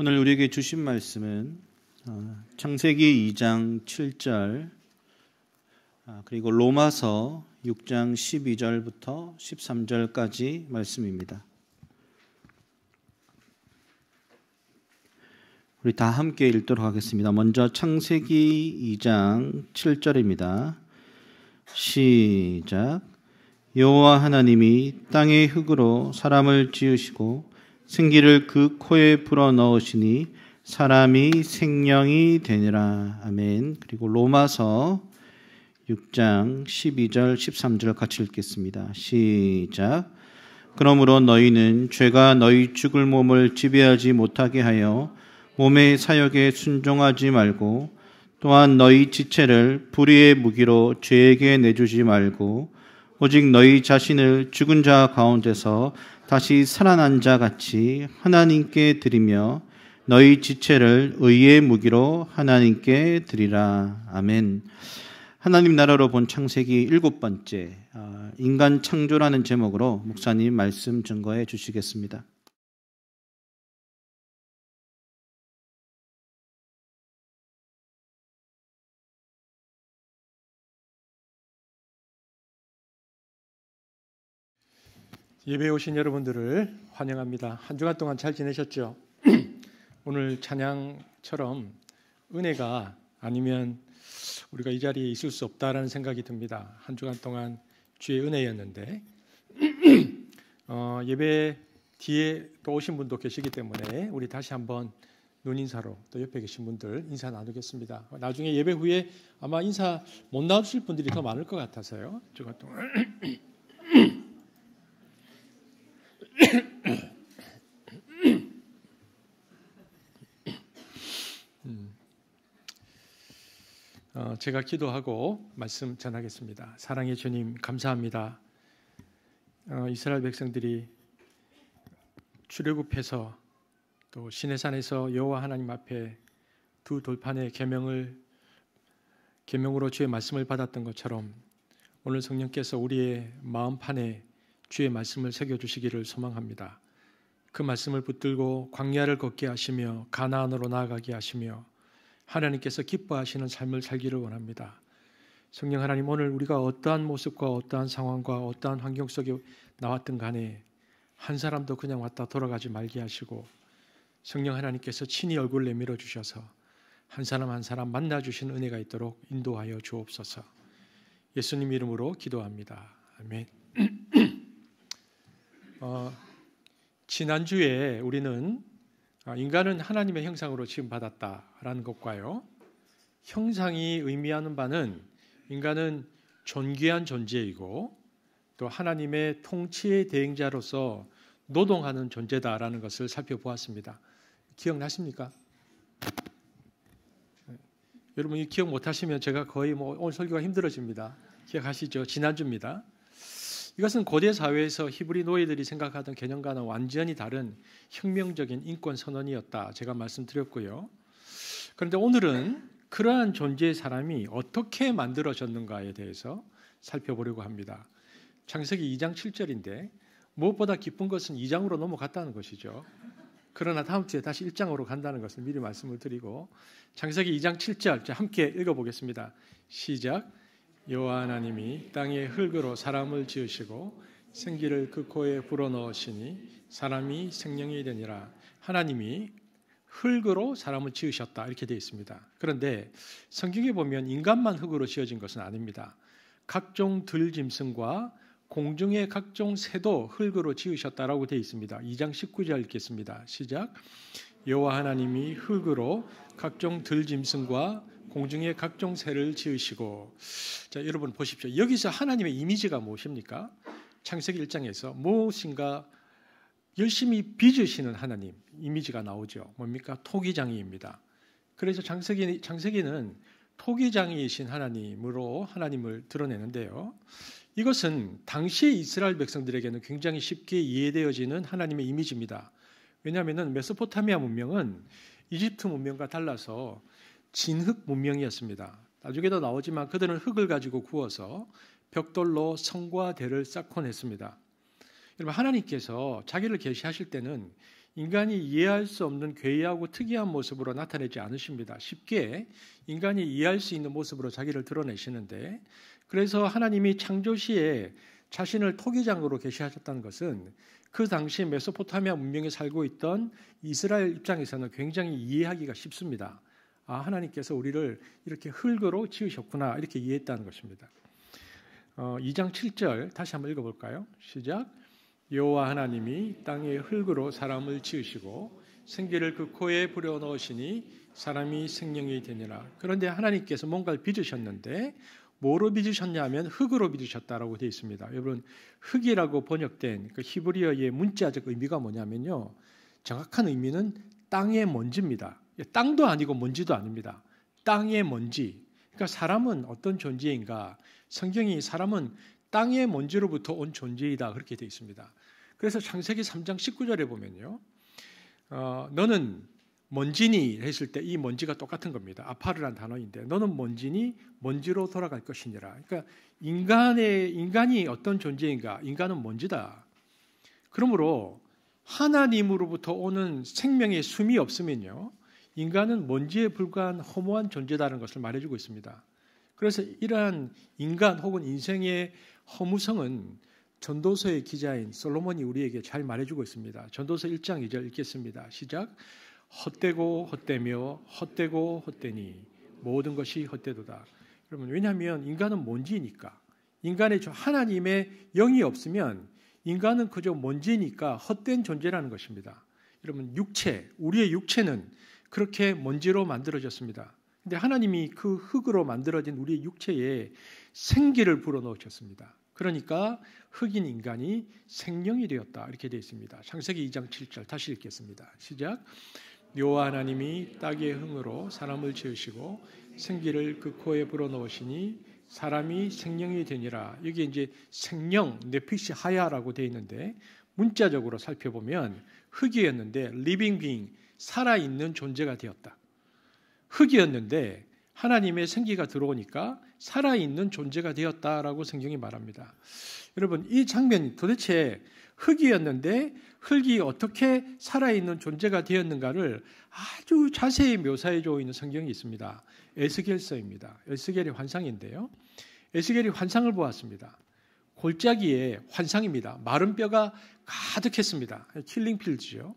오늘 우리에게 주신 말씀은 창세기 2장 7절 그리고 로마서 6장 12절부터 13절까지 말씀입니다. 우리 다 함께 읽도록 하겠습니다. 먼저 창세기 2장 7절입니다. 시작. 여호와 하나님이 땅의 흙으로 사람을 지으시고 생기를 그 코에 불어넣으시니 사람이 생명이 되니라. 아멘. 그리고 로마서 6장 12절 13절 같이 읽겠습니다. 시작. 그러므로 너희는 죄가 너희 죽을 몸을 지배하지 못하게 하여 몸의 사역에 순종하지 말고 또한 너희 지체를 불의의 무기로 죄에게 내주지 말고 오직 너희 자신을 죽은 자 가운데서 다시 살아난 자 같이 하나님께 드리며 너희 지체를 의의 무기로 하나님께 드리라. 아멘. 하나님 나라로 본 창세기 7번째 인간 창조라는 제목으로 목사님 말씀 증거해 주시겠습니다. 예배에 오신 여러분들을 환영합니다. 한 주간 동안 잘 지내셨죠? 오늘 찬양처럼 은혜가 아니면 우리가 이 자리에 있을 수 없다라는 생각이 듭니다. 한 주간 동안 주의 은혜였는데 예배 뒤에 또 오신 분도 계시기 때문에 우리 다시 한번 눈인사로 또 옆에 계신 분들 인사 나누겠습니다. 나중에 예배 후에 아마 인사 못 나누실 분들이 더 많을 것 같아서요. 한 주간 동안 제가 기도하고 말씀 전하겠습니다. 사랑의 주님 감사합니다. 이스라엘 백성들이 출애굽해서 또 시내산에서 여호와 하나님 앞에 두 돌판의 계명으로 주의 말씀을 받았던 것처럼 오늘 성령께서 우리의 마음판에 주의 말씀을 새겨주시기를 소망합니다. 그 말씀을 붙들고 광야를 걷게 하시며 가나안으로 나아가게 하시며 하나님께서 기뻐하시는 삶을 살기를 원합니다. 성령 하나님, 오늘 우리가 어떠한 모습과 어떠한 상황과 어떠한 환경 속에 나왔든 간에 한 사람도 그냥 왔다 돌아가지 말게 하시고 성령 하나님께서 친히 얼굴 내밀어 주셔서 한 사람 한 사람 만나주신 은혜가 있도록 인도하여 주옵소서. 예수님 이름으로 기도합니다. 아멘. 지난주에 우리는 인간은 하나님의 형상으로 지음받았다라는 것과요, 형상이 의미하는 바는 인간은 존귀한 존재이고 또 하나님의 통치의 대행자로서 노동하는 존재다라는 것을 살펴보았습니다. 기억나십니까? 여러분 기억 못하시면 제가 거의 오늘 설교가 힘들어집니다. 기억하시죠? 지난주입니다. 이것은 고대 사회에서 히브리 노예들이 생각하던 개념과는 완전히 다른 혁명적인 인권 선언이었다. 제가 말씀드렸고요. 그런데 오늘은 그러한 존재의 사람이 어떻게 만들어졌는가에 대해서 살펴보려고 합니다. 창세기 2장 7절인데 무엇보다 기쁜 것은 2장으로 넘어갔다는 것이죠. 그러나 다음 주에 다시 1장으로 간다는 것을 미리 말씀을 드리고 창세기 2장 7절 함께 읽어보겠습니다. 시작. 여호와 하나님이 땅의 흙으로 사람을 지으시고 생기를 그 코에 불어넣으시니 사람이 생명이 되니라. 하나님이 흙으로 사람을 지으셨다 이렇게 되어 있습니다. 그런데 성경에 보면 인간만 흙으로 지어진 것은 아닙니다. 각종 들짐승과 공중의 각종 새도 흙으로 지으셨다라고 되어 있습니다. 2장 19절 읽겠습니다. 시작. 여호와 하나님이 흙으로 각종 들짐승과 공중의 각종 새를 지으시고. 자, 여러분 보십시오. 여기서 하나님의 이미지가 무엇입니까? 창세기 1장에서 무엇인가 열심히 빚으시는 하나님 이미지가 나오죠. 뭡니까? 토기장이입니다. 그래서 창세기는 토기장이신 하나님으로 하나님을 드러내는데요. 이것은 당시 이스라엘 백성들에게는 굉장히 쉽게 이해되어지는 하나님의 이미지입니다. 왜냐하면 메소포타미아 문명은 이집트 문명과 달라서 진흙 문명이었습니다. 나중에도 나오지만 그들은 흙을 가지고 구워서 벽돌로 성과 대를 쌓곤 했습니다. 여러분 하나님께서 자기를 계시하실 때는 인간이 이해할 수 없는 괴이하고 특이한 모습으로 나타내지 않으십니다. 쉽게 인간이 이해할 수 있는 모습으로 자기를 드러내시는데, 그래서 하나님이 창조시에 자신을 토기장으로 계시하셨다는 것은 그 당시 메소포타미아 문명에 살고 있던 이스라엘 입장에서는 굉장히 이해하기가 쉽습니다. 하나님께서 우리를 이렇게 흙으로 지으셨구나, 이렇게 이해했다는 것입니다. 2장 7절 다시 한번 읽어볼까요? 시작. 여호와 하나님이 땅의 흙으로 사람을 지으시고 생기를 그 코에 불어넣으시니 사람이 생명이 되니라. 그런데 하나님께서 뭔가를 빚으셨는데 뭐로 빚으셨냐면 흙으로 빚으셨다라고 되어 있습니다. 여러분, 흙이라고 번역된 그 히브리어의 문자적 의미가 뭐냐면요, 정확한 의미는 땅의 먼지입니다. 땅도 아니고 먼지도 아닙니다. 땅의 먼지. 그러니까 사람은 어떤 존재인가? 성경이 사람은 땅의 먼지로부터 온 존재이다, 그렇게 되어 있습니다. 그래서 창세기 3장 19절에 보면요, 너는 먼지니 했을 때 이 먼지가 똑같은 겁니다. 아파르란 단어인데, 너는 먼지니 먼지로 돌아갈 것이니라. 그러니까 인간이 어떤 존재인가? 인간은 먼지다. 그러므로 하나님으로부터 오는 생명의 숨이 없으면요, 인간은 먼지에 불과한 허무한 존재다라는 것을 말해주고 있습니다. 그래서 이러한 인간 혹은 인생의 허무성은 전도서의 기자인 솔로몬이 우리에게 잘 말해주고 있습니다. 전도서 1장 2절 읽겠습니다. 시작. 헛되고 헛되며 헛되고 헛되니 모든 것이 헛되도다. 여러분, 왜냐하면 인간은 먼지니까, 인간의 하나님의 영이 없으면 인간은 그저 먼지니까 헛된 존재라는 것입니다. 여러분, 우리의 육체는 그렇게 먼지로 만들어졌습니다. 근데 하나님이 그 흙으로 만들어진 우리의 육체에 생기를 불어넣으셨습니다. 그러니까 흙인 인간이 생명이 되었다, 이렇게 되어 있습니다. 창세기 2장 7절 다시 읽겠습니다. 시작. 여호와 하나님이 땅의 흙으로 사람을 지으시고 생기를 그 코에 불어넣으시니 사람이 생명이 되니라. 여기 이제 생명, 네피시 하야라고 되어 있는데, 문자적으로 살펴보면 흙이었는데 living being, 살아있는 존재가 되었다. 흙이었는데 하나님의 생기가 들어오니까 살아있는 존재가 되었다라고 성경이 말합니다. 여러분, 이 장면이 도대체 흙이었는데 흙이 어떻게 살아있는 존재가 되었는가를 아주 자세히 묘사해주고 있는 성경이 있습니다. 에스겔서입니다. 에스겔의 환상인데요, 에스겔이 환상을 보았습니다. 골짜기에, 환상입니다, 마른 뼈가 가득했습니다. 킬링필드죠.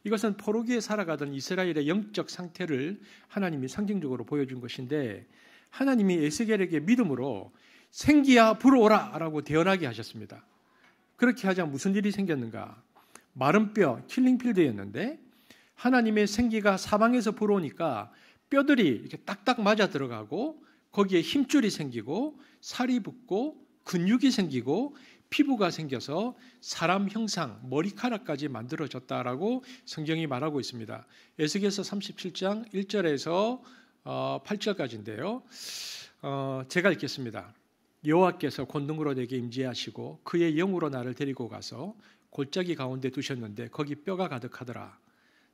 이것은 포로기에 살아가던 이스라엘의 영적 상태를 하나님이 상징적으로 보여준 것인데, 하나님이 에스겔에게 믿음으로 생기야 불어오라 라고 대언하게 하셨습니다. 그렇게 하자 무슨 일이 생겼는가? 마른 뼈, 킬링필드였는데 하나님의 생기가 사방에서 불어오니까 뼈들이 이렇게 딱딱 맞아 들어가고 거기에 힘줄이 생기고 살이 붙고 근육이 생기고 피부가 생겨서 사람 형상, 머리카락까지 만들어졌다라고 성경이 말하고 있습니다. 에스겔서 37장 1절에서 8절까지인데요. 제가 읽겠습니다. 여호와께서 권능으로 내게 임재하시고 그의 영으로 나를 데리고 가서 골짜기 가운데 두셨는데 거기 뼈가 가득하더라.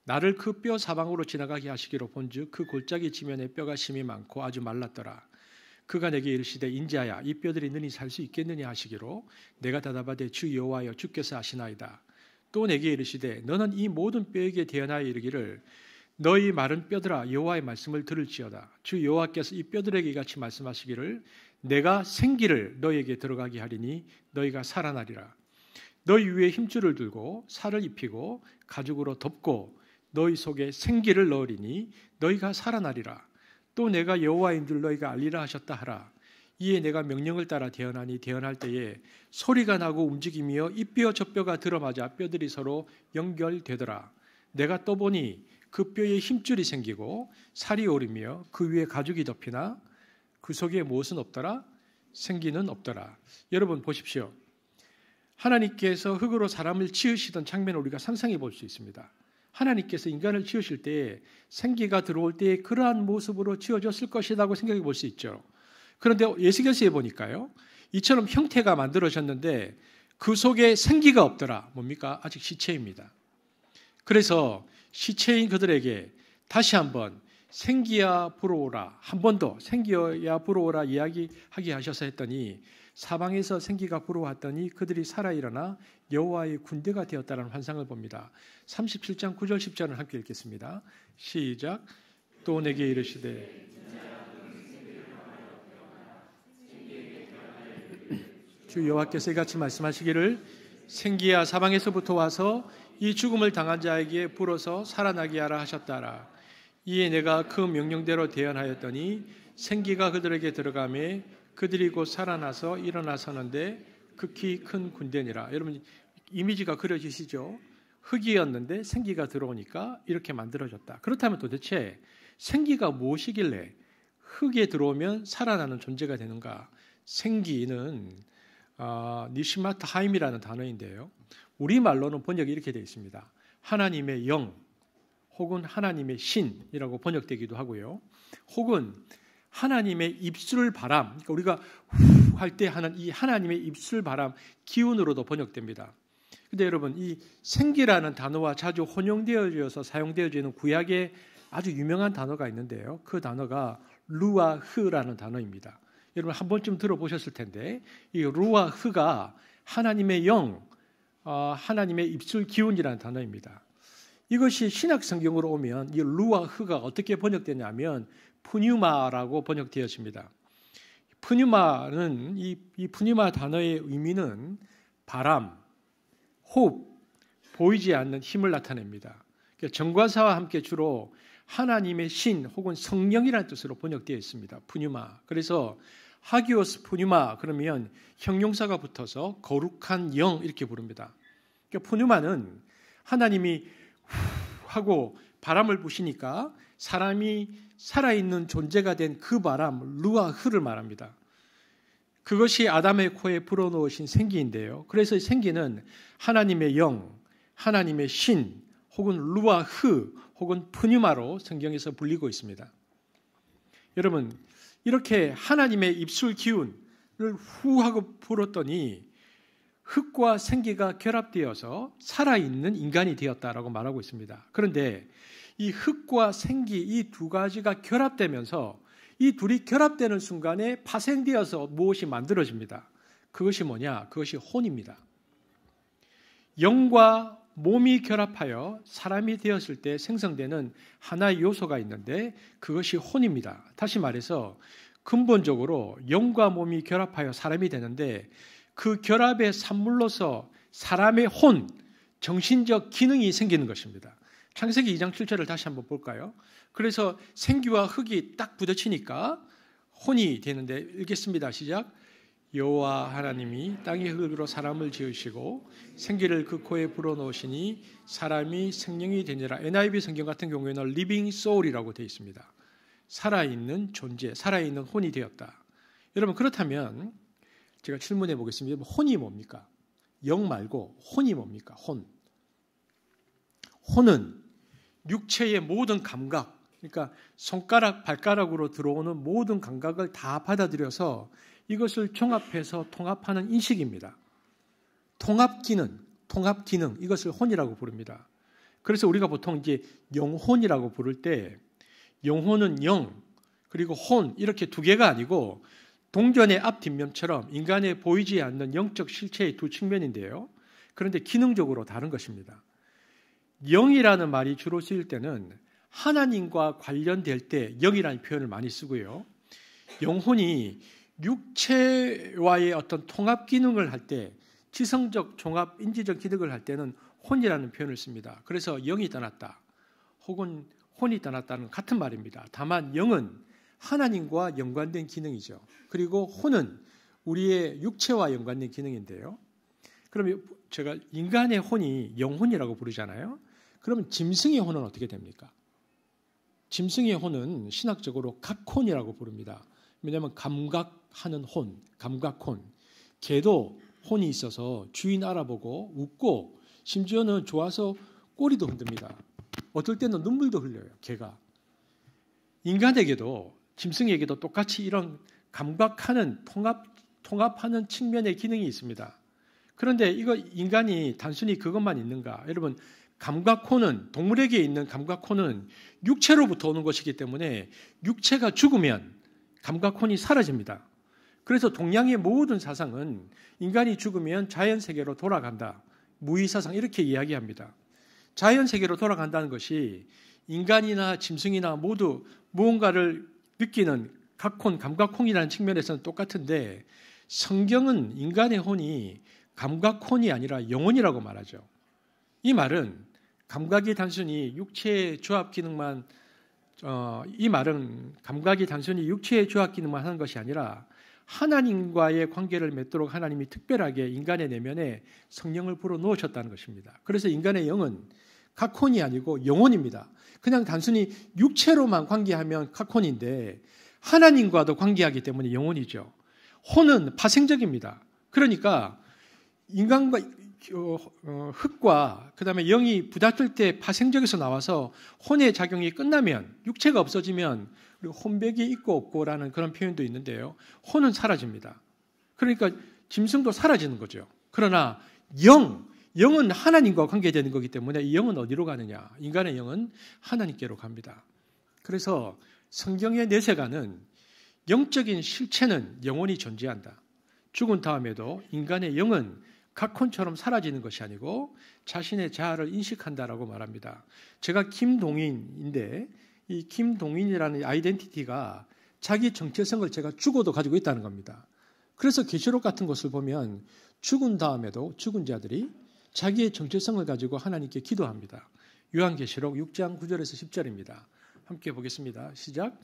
나를 그 뼈 사방으로 지나가게 하시기로 본즉 그 골짜기 지면에 뼈가 심이 많고 아주 말랐더라. 그가 내게 이르시되 인자야, 이 뼈들이 능히 살 수 있겠느냐 하시기로 내가 대답하되 주 여호와여, 주께서 아시나이다. 또 내게 이르시되 너는 이 모든 뼈에게 대언하여 이르기를 너희 마른 뼈들아, 여호와의 말씀을 들을지어다. 주 여호와께서 이 뼈들에게 이같이 말씀하시기를 내가 생기를 너희에게 들어가게 하리니 너희가 살아나리라. 너희 위에 힘줄을 들고 살을 입히고 가죽으로 덮고 너희 속에 생기를 넣으리니 너희가 살아나리라. 또 내가 여호와인 줄 너희가 알리라 하셨다 하라. 이에 내가 명령을 따라 대언하니 대언할 때에 소리가 나고 움직이며 이 뼈 저 뼈가 들어맞아 뼈들이 서로 연결되더라. 내가 떠보니 그 뼈에 힘줄이 생기고 살이 오르며 그 위에 가죽이 덮이나 그 속에 무엇은 없더라? 생기는 없더라. 여러분 보십시오. 하나님께서 흙으로 사람을 지으시던 장면을 우리가 상상해 볼 수 있습니다. 하나님께서 인간을 지으실 때 생기가 들어올 때 그러한 모습으로 지어졌을 것이라고 생각해 볼 수 있죠. 그런데 에스겔서에 보니까요, 이처럼 형태가 만들어졌는데 그 속에 생기가 없더라. 뭡니까? 아직 시체입니다. 그래서 시체인 그들에게 다시 한번 생기야 불어오라, 한 번 더 생기야 불어오라 이야기하게 하셔서 했더니 사방에서 생기가 불어왔더니 그들이 살아 일어나 여호와의 군대가 되었다는 환상을 봅니다. 37장 9절 10절을 함께 읽겠습니다. 시작. 또 내게 이르시되 주 여호와께서 이같이 말씀하시기를 생기야 사방에서부터 와서 이 죽음을 당한 자에게 불어서 살아나게 하라 하셨다라. 이에 내가 그 명령대로 대언하였더니 생기가 그들에게 들어가매 그들이 곧 살아나서 일어나서는데 극히 큰 군대니라. 여러분 이미지가 그려지시죠? 흙이었는데 생기가 들어오니까 이렇게 만들어졌다. 그렇다면 도대체 생기가 무엇이길래 흙에 들어오면 살아나는 존재가 되는가? 생기는 니시마트 하임이라는 단어인데요. 우리말로는 번역이 이렇게 되어 있습니다. 하나님의 영 혹은 하나님의 신이라고 번역되기도 하고요. 혹은 하나님의 입술 바람, 그러니까 우리가 후 할 때 하는 이 하나님의 입술 바람 기운으로도 번역됩니다. 근데 여러분 이 생기라는 단어와 자주 혼용되어져서 사용되어지는 구약의 아주 유명한 단어가 있는데요. 그 단어가 루아흐라는 단어입니다. 여러분 한 번쯤 들어보셨을 텐데 이 루아흐가 하나님의 영, 하나님의 입술 기운이라는 단어입니다. 이것이 신약 성경으로 오면 이 루아흐가 어떻게 번역되냐면 푸뉴마라고 번역되었습니다. 푸뉴마는 이 푸뉴마 단어의 의미는 바람, 호흡, 보이지 않는 힘을 나타냅니다. 정과사와 함께 주로 하나님의 신 혹은 성령이라는 뜻으로 번역되어 있습니다. 푸뉴마. 그래서 하기오스 푸뉴마 그러면 형용사가 붙어서 거룩한 영 이렇게 부릅니다. 그러니까 푸뉴마는 하나님이 후 하고 바람을 부시니까 사람이 살아있는 존재가 된 그 바람, 루아흐를 말합니다. 그것이 아담의 코에 불어넣으신 생기인데요. 그래서 생기는 하나님의 영, 하나님의 신, 혹은 루아흐, 혹은 푸뉴마로 성경에서 불리고 있습니다. 여러분, 이렇게 하나님의 입술 기운을 후 하고 불었더니 흙과 생기가 결합되어서 살아있는 인간이 되었다라고 말하고 있습니다. 그런데 이 흙과 생기 이 두 가지가 결합되면서 이 둘이 결합되는 순간에 파생되어서 무엇이 만들어집니다. 그것이 뭐냐? 그것이 혼입니다. 영과 몸이 결합하여 사람이 되었을 때 생성되는 하나의 요소가 있는데 그것이 혼입니다. 다시 말해서 근본적으로 영과 몸이 결합하여 사람이 되는데 그 결합의 산물로서 사람의 혼, 정신적 기능이 생기는 것입니다. 창세기 2장 7절을 다시 한번 볼까요? 그래서 생기와 흙이 딱 부딪히니까 혼이 되는데 읽겠습니다. 시작. 여호와 하나님이 땅의 흙으로 사람을 지으시고 생기를 그 코에 불어넣으시니 사람이 생명이 되니라. NIV 성경 같은 경우에는 living soul이라고 되어 있습니다. 살아있는 존재, 살아있는 혼이 되었다. 여러분 그렇다면 제가 질문해 보겠습니다. 혼이 뭡니까? 영 말고 혼이 뭡니까? 혼은 육체의 모든 감각, 그러니까 손가락, 발가락으로 들어오는 모든 감각을 다 받아들여서 이것을 종합해서 통합하는 인식입니다. 통합 기능, 이것을 혼이라고 부릅니다. 그래서 우리가 보통 이제 영혼이라고 부를 때 영혼은 영, 그리고 혼 이렇게 두 개가 아니고 동전의 앞 뒷면처럼 인간에 보이지 않는 영적 실체의 두 측면인데요. 그런데 기능적으로 다른 것입니다. 영이라는 말이 주로 쓰일 때는 하나님과 관련될 때 영이라는 표현을 많이 쓰고요. 영혼이 육체와의 어떤 통합 기능을 할 때, 지성적 종합 인지적 기능을 할 때는 혼이라는 표현을 씁니다. 그래서 영이 떠났다 혹은 혼이 떠났다는 같은 말입니다. 다만 영은 하나님과 연관된 기능이죠. 그리고 혼은 우리의 육체와 연관된 기능인데요. 그러면 제가 인간의 혼이 영혼이라고 부르잖아요. 그러면 짐승의 혼은 어떻게 됩니까? 짐승의 혼은 신학적으로 각혼이라고 부릅니다. 왜냐하면 감각하는 혼, 감각혼. 개도 혼이 있어서 주인 알아보고 웃고 심지어는 좋아서 꼬리도 흔듭니다. 어떨 때는 눈물도 흘려요, 개가. 인간에게도 짐승에게도 똑같이 이런 감각하는 통합하는 측면의 기능이 있습니다. 그런데 이거 인간이 단순히 그것만 있는가? 여러분 감각혼은 동물에게 있는 감각혼은 육체로부터 오는 것이기 때문에 육체가 죽으면 감각혼이 사라집니다. 그래서 동양의 모든 사상은 인간이 죽으면 자연세계로 돌아간다. 무의사상 이렇게 이야기합니다. 자연세계로 돌아간다는 것이 인간이나 짐승이나 모두 무언가를 느끼는 각혼, 감각혼이라는 측면에서는 똑같은데 성경은 인간의 혼이 감각혼이 아니라 영혼이라고 말하죠. 이 말은 감각이 단순히 육체의 조합 기능만 하는 것이 아니라 하나님과의 관계를 맺도록 하나님이 특별하게 인간의 내면에 성령을 불어넣으셨다는 것입니다. 그래서 인간의 영은 각혼이 아니고 영혼입니다. 그냥 단순히 육체로만 관계하면 각혼인데 하나님과도 관계하기 때문에 영혼이죠. 혼은 파생적입니다. 그러니까 인간과 흙과 그다음에 영이 부닥칠 때 파생적에서 나와서 혼의 작용이 끝나면 육체가 없어지면 혼백이 있고 없고라는 그런 표현도 있는데요. 혼은 사라집니다. 그러니까 짐승도 사라지는 거죠. 그러나 영은 하나님과 관계되는 거기 때문에 이 영은 어디로 가느냐? 인간의 영은 하나님께로 갑니다. 그래서 성경의 내세가는 영적인 실체는 영혼이 존재한다. 죽은 다음에도 인간의 영은 각혼처럼 사라지는 것이 아니고 자신의 자아를 인식한다라고 말합니다. 제가 김동인인데 이 김동인이라는 아이덴티티가 자기 정체성을 제가 죽어도 가지고 있다는 겁니다. 그래서 계시록 같은 것을 보면 죽은 다음에도 죽은 자들이 자기의 정체성을 가지고 하나님께 기도합니다. 요한계시록 6장 9절에서 10절입니다. 함께 보겠습니다. 시작.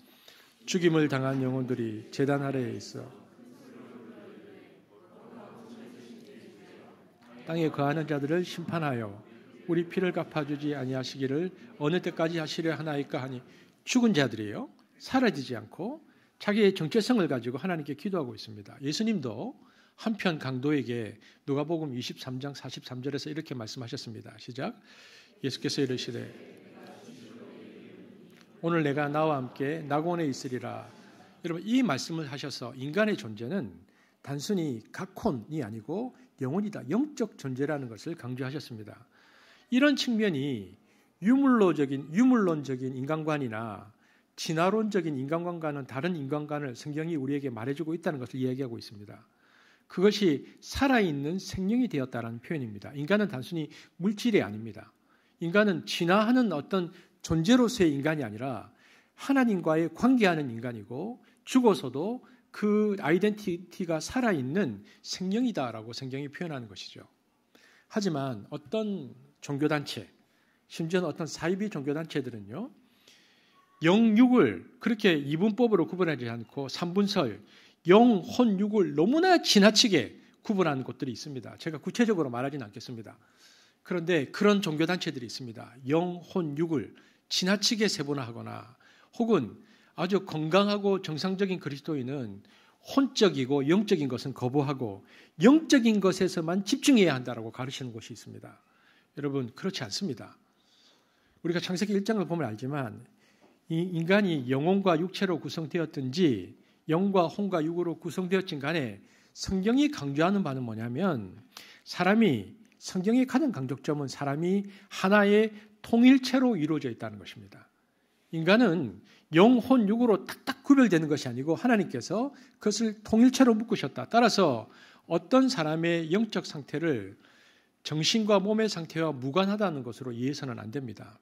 죽임을 당한 영혼들이 제단 아래에 있어 땅에 거하는 자들을 심판하여 우리 피를 갚아주지 아니하시기를 어느 때까지 하시려 하나이까 하니 죽은 자들이요 사라지지 않고 자기의 정체성을 가지고 하나님께 기도하고 있습니다. 예수님도 한편 강도에게 누가복음 23장 43절에서 이렇게 말씀하셨습니다. 시작. 예수께서 이르시되 오늘 내가 나와 함께 낙원에 있으리라. 여러분 이 말씀을 하셔서 인간의 존재는 단순히 각혼이 아니고 영혼이다. 영적 존재라는 것을 강조하셨습니다. 이런 측면이 유물론적인 인간관이나 진화론적인 인간관과는 다른 인간관을 성경이 우리에게 말해주고 있다는 것을 이야기하고 있습니다. 그것이 살아있는 생명이 되었다는 표현입니다. 인간은 단순히 물질이 아닙니다. 인간은 진화하는 어떤 존재로서의 인간이 아니라 하나님과의 관계하는 인간이고 죽어서도 그 아이덴티티가 살아있는 생명이다라고 성경이 표현하는 것이죠. 하지만 어떤 종교단체, 심지어는 어떤 사이비 종교단체들은요, 영육을 그렇게 이분법으로 구분하지 않고 삼분설, 영, 혼, 육을 너무나 지나치게 구분하는 곳들이 있습니다. 제가 구체적으로 말하지는 않겠습니다. 그런데 그런 종교단체들이 있습니다. 영, 혼, 육을 지나치게 세분화하거나 혹은 아주 건강하고 정상적인 그리스도인은 혼적이고 영적인 것은 거부하고 영적인 것에서만 집중해야 한다라고 가르치는 곳이 있습니다. 여러분 그렇지 않습니다. 우리가 창세기 1장을 보면 알지만 이 인간이 영혼과 육체로 구성되었든지 영과 혼과 육으로 구성되었진 간에 성경이 강조하는 바는 뭐냐면 성경의 가장 강조점은 사람이 하나의 통일체로 이루어져 있다는 것입니다. 인간은 영, 혼, 육으로 딱딱 구별되는 것이 아니고 하나님께서 그것을 통일체로 묶으셨다. 따라서 어떤 사람의 영적 상태를 정신과 몸의 상태와 무관하다는 것으로 이해해서는 안 됩니다.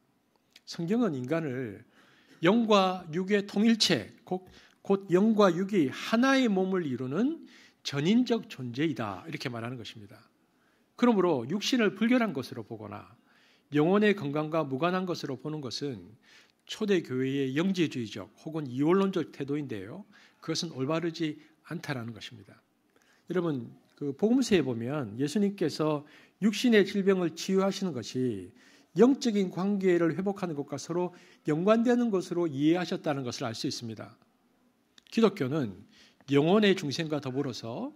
성경은 인간을 영과 육의 통일체, 곧 영과 육이 하나의 몸을 이루는 전인적 존재이다. 이렇게 말하는 것입니다. 그러므로 육신을 불결한 것으로 보거나 영혼의 건강과 무관한 것으로 보는 것은 초대 교회의 영지주의적 혹은 이원론적 태도인데요. 그것은 올바르지 않다라는 것입니다. 여러분, 그 복음서에 보면 예수님께서 육신의 질병을 치유하시는 것이 영적인 관계를 회복하는 것과 서로 연관되는 것으로 이해하셨다는 것을 알 수 있습니다. 기독교는 영혼의 중생과 더불어서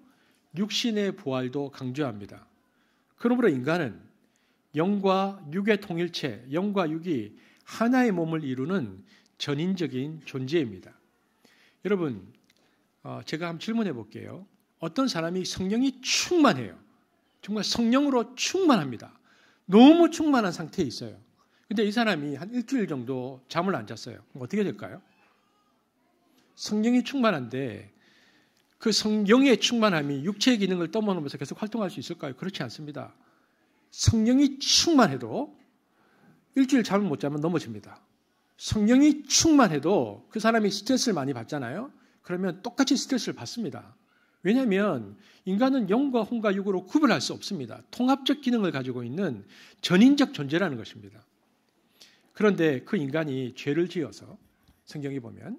육신의 부활도 강조합니다. 그러므로 인간은 영과 육의 통일체, 영과 육이 하나의 몸을 이루는 전인적인 존재입니다. 여러분, 제가 한번 질문해 볼게요. 어떤 사람이 성령이 충만해요. 정말 성령으로 충만합니다. 너무 충만한 상태에 있어요. 근데 이 사람이 한 일주일 정도 잠을 안 잤어요. 그럼 어떻게 될까요? 성령이 충만한데 그 성령의 충만함이 육체의 기능을 떠넘으면서 계속 활동할 수 있을까요? 그렇지 않습니다. 성령이 충만해도 일주일 잠을 못 자면 넘어집니다. 성령이 충만해도 그 사람이 스트레스를 많이 받잖아요. 그러면 똑같이 스트레스를 받습니다. 왜냐하면 인간은 영과 혼과 육으로 구별할 수 없습니다. 통합적 기능을 가지고 있는 전인적 존재라는 것입니다. 그런데 그 인간이 죄를 지어서 성경에 보면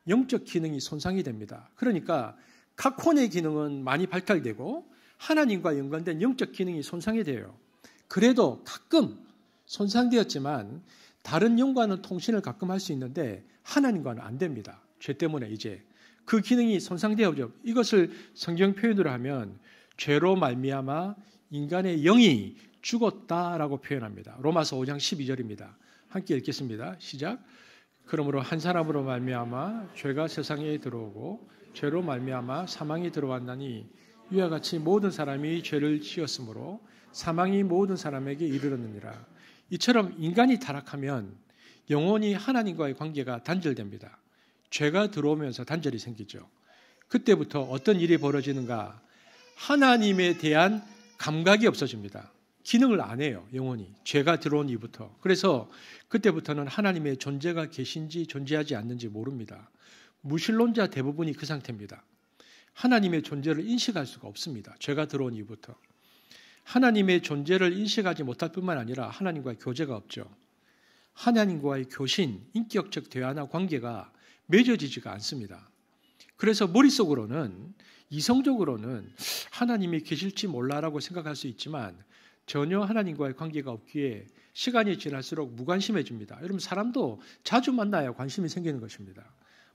영적 기능이 손상이 됩니다. 그러니까 각 혼의 기능은 많이 발달되고 하나님과 연관된 영적 기능이 손상이 돼요. 그래도 가끔 손상되었지만 다른 영과는 통신을 가끔 할 수 있는데 하나님과는 안 됩니다. 죄 때문에 이제 그 기능이 손상되어져. 이것을 성경 표현으로 하면 죄로 말미암아 인간의 영이 죽었다라고 표현합니다. 로마서 5장 12절입니다. 함께 읽겠습니다. 시작. 그러므로 한 사람으로 말미암아 죄가 세상에 들어오고 죄로 말미암아 사망이 들어왔나니 이와 같이 모든 사람이 죄를 지었으므로 사망이 모든 사람에게 이르렀느니라. 이처럼 인간이 타락하면 영원히 하나님과의 관계가 단절됩니다. 죄가 들어오면서 단절이 생기죠. 그때부터 어떤 일이 벌어지는가? 하나님에 대한 감각이 없어집니다. 기능을 안 해요. 영원히. 죄가 들어온 이후부터. 그래서 그때부터는 하나님의 존재가 계신지 존재하지 않는지 모릅니다. 무신론자 대부분이 그 상태입니다. 하나님의 존재를 인식할 수가 없습니다. 죄가 들어온 이후부터. 하나님의 존재를 인식하지 못할 뿐만 아니라 하나님과의 교제가 없죠. 하나님과의 교신, 인격적 대화나 관계가 맺어지지가 않습니다. 그래서 머릿속으로는 이성적으로는 하나님이 계실지 몰라라고 생각할 수 있지만 전혀 하나님과의 관계가 없기에 시간이 지날수록 무관심해집니다. 여러분 사람도 자주 만나야 관심이 생기는 것입니다.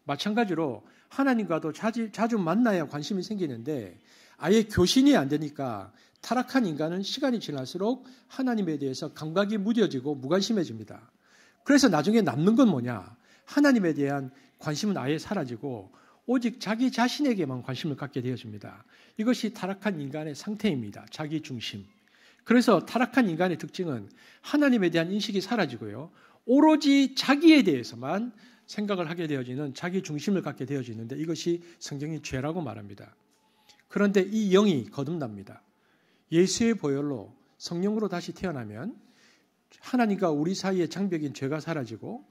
마찬가지로 하나님과도 자주 만나야 관심이 생기는데 아예 교신이 안 되니까 타락한 인간은 시간이 지날수록 하나님에 대해서 감각이 무뎌지고 무관심해집니다. 그래서 나중에 남는 건 뭐냐? 하나님에 대한 관심은 아예 사라지고 오직 자기 자신에게만 관심을 갖게 되어집니다. 이것이 타락한 인간의 상태입니다. 자기 중심. 그래서 타락한 인간의 특징은 하나님에 대한 인식이 사라지고요. 오로지 자기에 대해서만 생각을 하게 되어지는 자기 중심을 갖게 되어지는데 이것이 성경이 죄라고 말합니다. 그런데 이 영이 거듭납니다. 예수의 보혈로 성령으로 다시 태어나면 하나님과 우리 사이의 장벽인 죄가 사라지고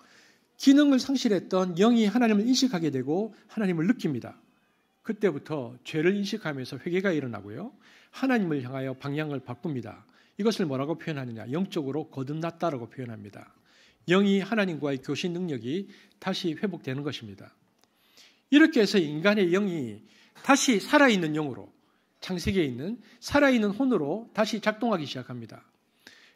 기능을 상실했던 영이 하나님을 인식하게 되고 하나님을 느낍니다. 그때부터 죄를 인식하면서 회개가 일어나고요. 하나님을 향하여 방향을 바꿉니다. 이것을 뭐라고 표현하느냐? 영적으로 거듭났다라고 표현합니다. 영이 하나님과의 교신 능력이 다시 회복되는 것입니다. 이렇게 해서 인간의 영이 다시 살아있는 영으로 창세기에 있는 살아있는 혼으로 다시 작동하기 시작합니다.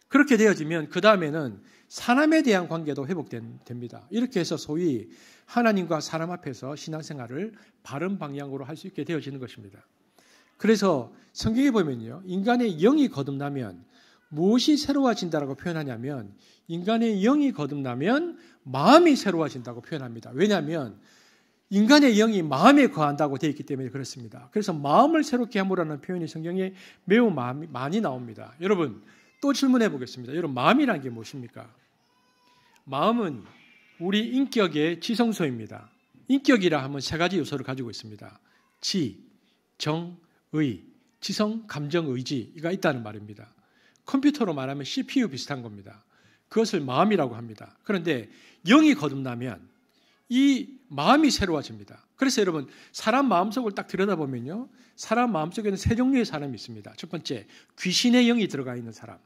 그렇게 되어지면 그 다음에는 사람에 대한 관계도 회복됩니다. 이렇게 해서 소위 하나님과 사람 앞에서 신앙생활을 바른 방향으로 할 수 있게 되어지는 것입니다. 그래서 성경에 보면요. 인간의 영이 거듭나면 무엇이 새로워진다라고 표현하냐면 인간의 영이 거듭나면 마음이 새로워진다고 표현합니다. 왜냐하면 인간의 영이 마음에 거한다고 되어 있기 때문에 그렇습니다. 그래서 마음을 새롭게 함으로라는 표현이 성경에 매우 많이 나옵니다. 여러분 또 질문해 보겠습니다. 여러분 마음이란 게 무엇입니까? 마음은 우리 인격의 지성소입니다. 인격이라 하면 세 가지 요소를 가지고 있습니다. 지, 정, 의, 지성, 감정, 의지가 있다는 말입니다. 컴퓨터로 말하면 CPU 비슷한 겁니다. 그것을 마음이라고 합니다. 그런데 영이 거듭나면 이 마음이 새로워집니다. 그래서 여러분 사람 마음속을 딱 들여다보면요. 사람 마음속에는 세 종류의 사람이 있습니다. 첫 번째 귀신의 영이 들어가 있는 사람.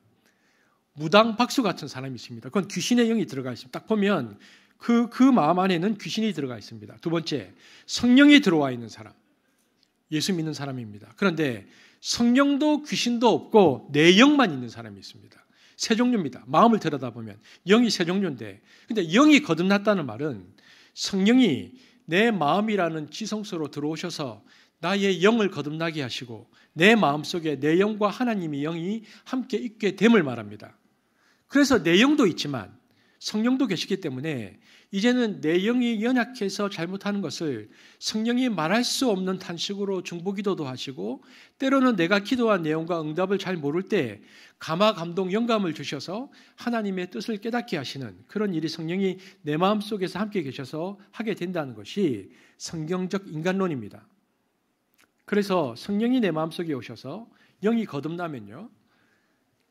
무당 박수 같은 사람이 있습니다. 그건 귀신의 영이 들어가 있습니다. 딱 보면 그 마음 안에는 귀신이 들어가 있습니다. 두 번째 성령이 들어와 있는 사람. 예수 믿는 사람입니다. 그런데 성령도 귀신도 없고 내 영만 있는 사람이 있습니다. 세 종류입니다. 마음을 들여다보면 영이 세 종류인데 근데 영이 거듭났다는 말은 성령이 내 마음이라는 지성소로 들어오셔서 나의 영을 거듭나게 하시고 내 마음속에 내 영과 하나님의 영이 함께 있게 됨을 말합니다. 그래서 내 영도 있지만 성령도 계시기 때문에 이제는 내 영이 연약해서 잘못하는 것을 성령이 말할 수 없는 탄식으로 중보기도도 하시고 때로는 내가 기도한 내용과 응답을 잘 모를 때 감화, 감동, 영감을 주셔서 하나님의 뜻을 깨닫게 하시는 그런 일이 성령이 내 마음속에서 함께 계셔서 하게 된다는 것이 성경적 인간론입니다. 그래서 성령이 내 마음속에 오셔서 영이 거듭나면요,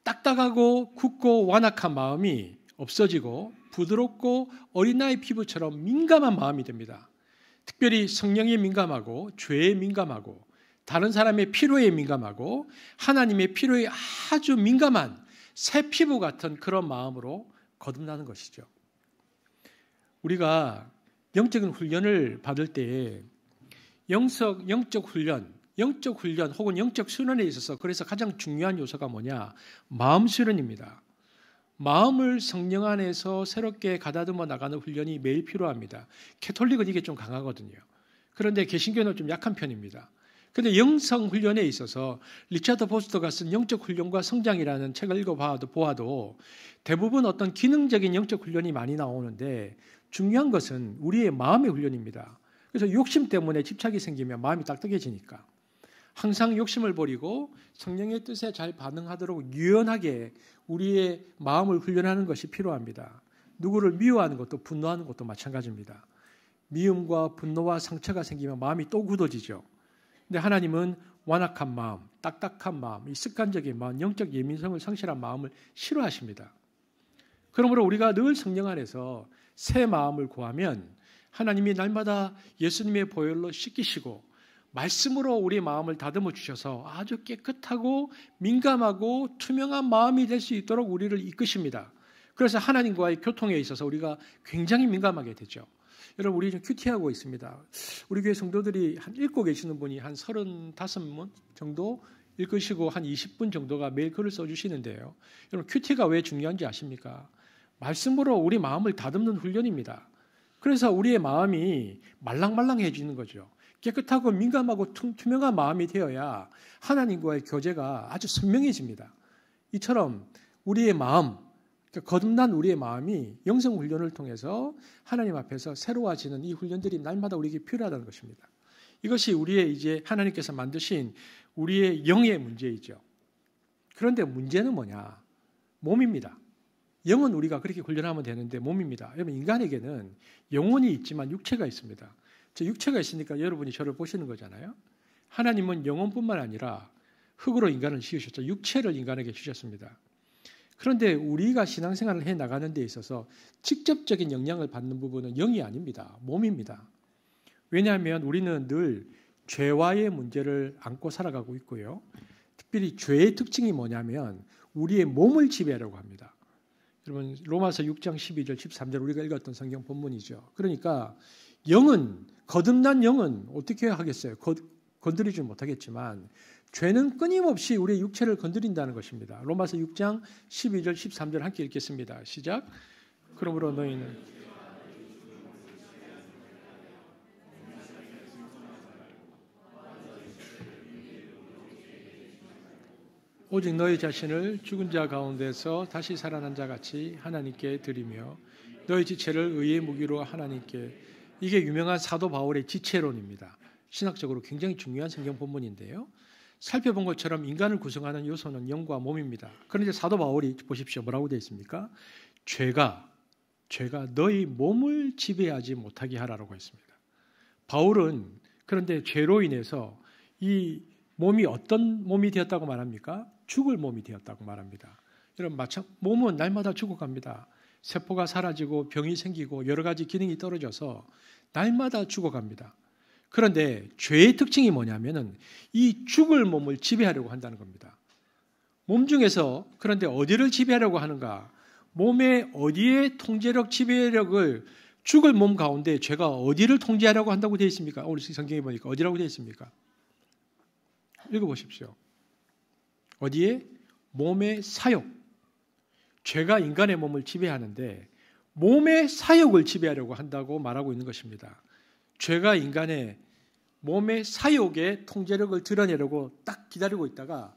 딱딱하고 굳고 완악한 마음이 없어지고 부드럽고 어린아이 피부처럼 민감한 마음이 됩니다. 특별히 성령에 민감하고 죄에 민감하고 다른 사람의 필요에 민감하고 하나님의 필요에 아주 민감한 새 피부 같은 그런 마음으로 거듭나는 것이죠. 우리가 영적인 훈련을 받을 때에 영적 훈련 혹은 영적 순환에 있어서 그래서 가장 중요한 요소가 뭐냐? 마음 수련입니다. 마음을 성령 안에서 새롭게 가다듬어 나가는 훈련이 매일 필요합니다. 캐톨릭은 이게 좀 강하거든요. 그런데 개신교는 좀 약한 편입니다. 그런데 영성 훈련에 있어서 리차드 포스터가 쓴 영적 훈련과 성장이라는 책을 읽어보아도 대부분 어떤 기능적인 영적 훈련이 많이 나오는데 중요한 것은 우리의 마음의 훈련입니다. 그래서 욕심 때문에 집착이 생기면 마음이 딱딱해지니까 항상 욕심을 버리고 성령의 뜻에 잘 반응하도록 유연하게 우리의 마음을 훈련하는 것이 필요합니다. 누구를 미워하는 것도 분노하는 것도 마찬가지입니다. 미움과 분노와 상처가 생기면 마음이 또 굳어지죠. 근데 하나님은 완악한 마음, 딱딱한 마음, 이 습관적인 마음, 영적 예민성을 상실한 마음을 싫어하십니다. 그러므로 우리가 늘 성령 안에서 새 마음을 구하면 하나님이 날마다 예수님의 보혈로 씻기시고 말씀으로 우리 마음을 다듬어 주셔서 아주 깨끗하고 민감하고 투명한 마음이 될 수 있도록 우리를 이끄십니다. 그래서 하나님과의 교통에 있어서 우리가 굉장히 민감하게 되죠. 여러분, 우리 좀 큐티하고 있습니다. 우리 교회 성도들이 한 읽고 계시는 분이 한 35분 정도 읽으시고 한 20분 정도가 매일 글을 써주시는데요. 여러분, 큐티가 왜 중요한지 아십니까? 말씀으로 우리 마음을 다듬는 훈련입니다. 그래서 우리의 마음이 말랑말랑해지는 거죠. 깨끗하고 민감하고 투명한 마음이 되어야 하나님과의 교제가 아주 선명해집니다. 이처럼 우리의 마음, 거듭난 우리의 마음이 영성 훈련을 통해서 하나님 앞에서 새로워지는 이 훈련들이 날마다 우리에게 필요하다는 것입니다. 이것이 우리의 이제 하나님께서 만드신 우리의 영의 문제이죠. 그런데 문제는 뭐냐? 몸입니다. 영은 우리가 그렇게 훈련하면 되는데 몸입니다. 여러분, 인간에게는 영혼이 있지만 육체가 있습니다. 저 육체가 있으니까 여러분이 저를 보시는 거잖아요. 하나님은 영혼뿐만 아니라 흙으로 인간을 지으셨죠. 육체를 인간에게 주셨습니다. 그런데 우리가 신앙생활을 해나가는 데 있어서 직접적인 영향을 받는 부분은 영이 아닙니다. 몸입니다. 왜냐하면 우리는 늘 죄와의 문제를 안고 살아가고 있고요. 특별히 죄의 특징이 뭐냐면 우리의 몸을 지배하려고 합니다. 여러분, 로마서 6장 12절 13절 우리가 읽었던 성경 본문이죠. 그러니까 영은, 거듭난 영은 어떻게 하겠어요? 건드리지 못하겠지만 죄는 끊임없이 우리의 육체를 건드린다는 것입니다. 로마서 6장 12절 13절 함께 읽겠습니다. 시작. 그러므로 너희는 오직 너희 자신을 죽은 자 가운데서 다시 살아난 자 같이 하나님께 드리며 너희 지체를 의의 무기로 하나님께, 이게 유명한 사도 바울의 지체론입니다. 신학적으로 굉장히 중요한 성경 본문인데요. 살펴본 것처럼 인간을 구성하는 요소는 영과 몸입니다. 그런데 사도 바울이 보십시오. 뭐라고 되어 있습니까? 죄가 너희 몸을 지배하지 못하게 하라고 했습니다. 바울은 그런데 죄로 인해서 이 몸이 어떤 몸이 되었다고 말합니까? 죽을 몸이 되었다고 말합니다. 여러분, 몸은 날마다 죽어갑니다. 세포가 사라지고 병이 생기고 여러 가지 기능이 떨어져서 날마다 죽어갑니다. 그런데 죄의 특징이 뭐냐면은 이 죽을 몸을 지배하려고 한다는 겁니다. 몸 중에서 그런데 어디를 지배하려고 하는가? 몸의 어디에 통제력, 지배력을, 죽을 몸 가운데 죄가 어디를 통제하려고 한다고 되어 있습니까? 오늘 성경에 보니까 어디라고 되어 있습니까? 읽어보십시오. 어디에? 몸의 사욕. 죄가 인간의 몸을 지배하는데 몸의 사욕을 지배하려고 한다고 말하고 있는 것입니다. 죄가 인간의 몸의 사욕의 통제력을 드러내려고 딱 기다리고 있다가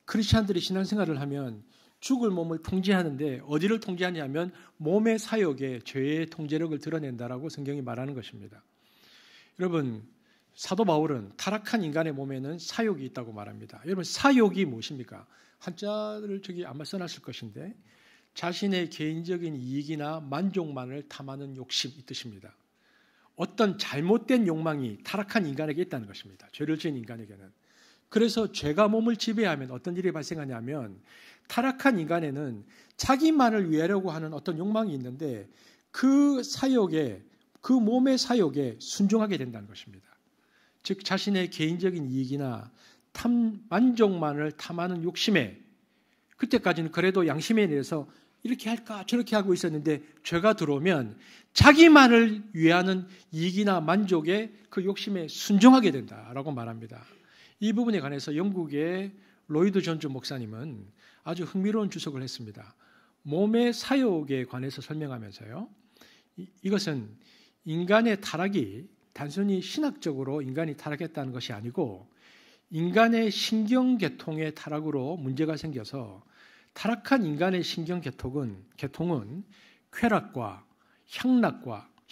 크리스찬들이 신앙생활을 하면 죽을 몸을 통제하는데 어디를 통제하냐면 몸의 사욕에 죄의 통제력을 드러낸다라고 성경이 말하는 것입니다. 여러분, 사도 바울은 타락한 인간의 몸에는 사욕이 있다고 말합니다. 여러분, 사욕이 무엇입니까? 한자를 저기 아마 써놨을 것인데 자신의 개인적인 이익이나 만족만을 탐하는 욕심 이 뜻입니다. 어떤 잘못된 욕망이 타락한 인간에게 있다는 것입니다. 죄를 지은 인간에게는. 그래서 죄가 몸을 지배하면 어떤 일이 발생하냐면 타락한 인간에는 자기만을 위하려고 하는 어떤 욕망이 있는데 그 사욕에, 그 몸의 사욕에 순종하게 된다는 것입니다. 즉 자신의 개인적인 이익이나 만족만을 탐하는 욕심에, 그때까지는 그래도 양심에 의해서 이렇게 할까 저렇게 하고 있었는데 죄가 들어오면 자기만을 위하는 이익이나 만족에 그 욕심에 순종하게 된다라고 말합니다. 이 부분에 관해서 영국의 로이드 존즈 목사님은 아주 흥미로운 주석을 했습니다. 몸의 사욕에 관해서 설명하면서요. 이것은 인간의 타락이 단순히 신학적으로 인간이 타락했다는 것이 아니고 인간의 신경계통의 타락으로 문제가 생겨서 타락한 인간의 신경계통은 쾌락과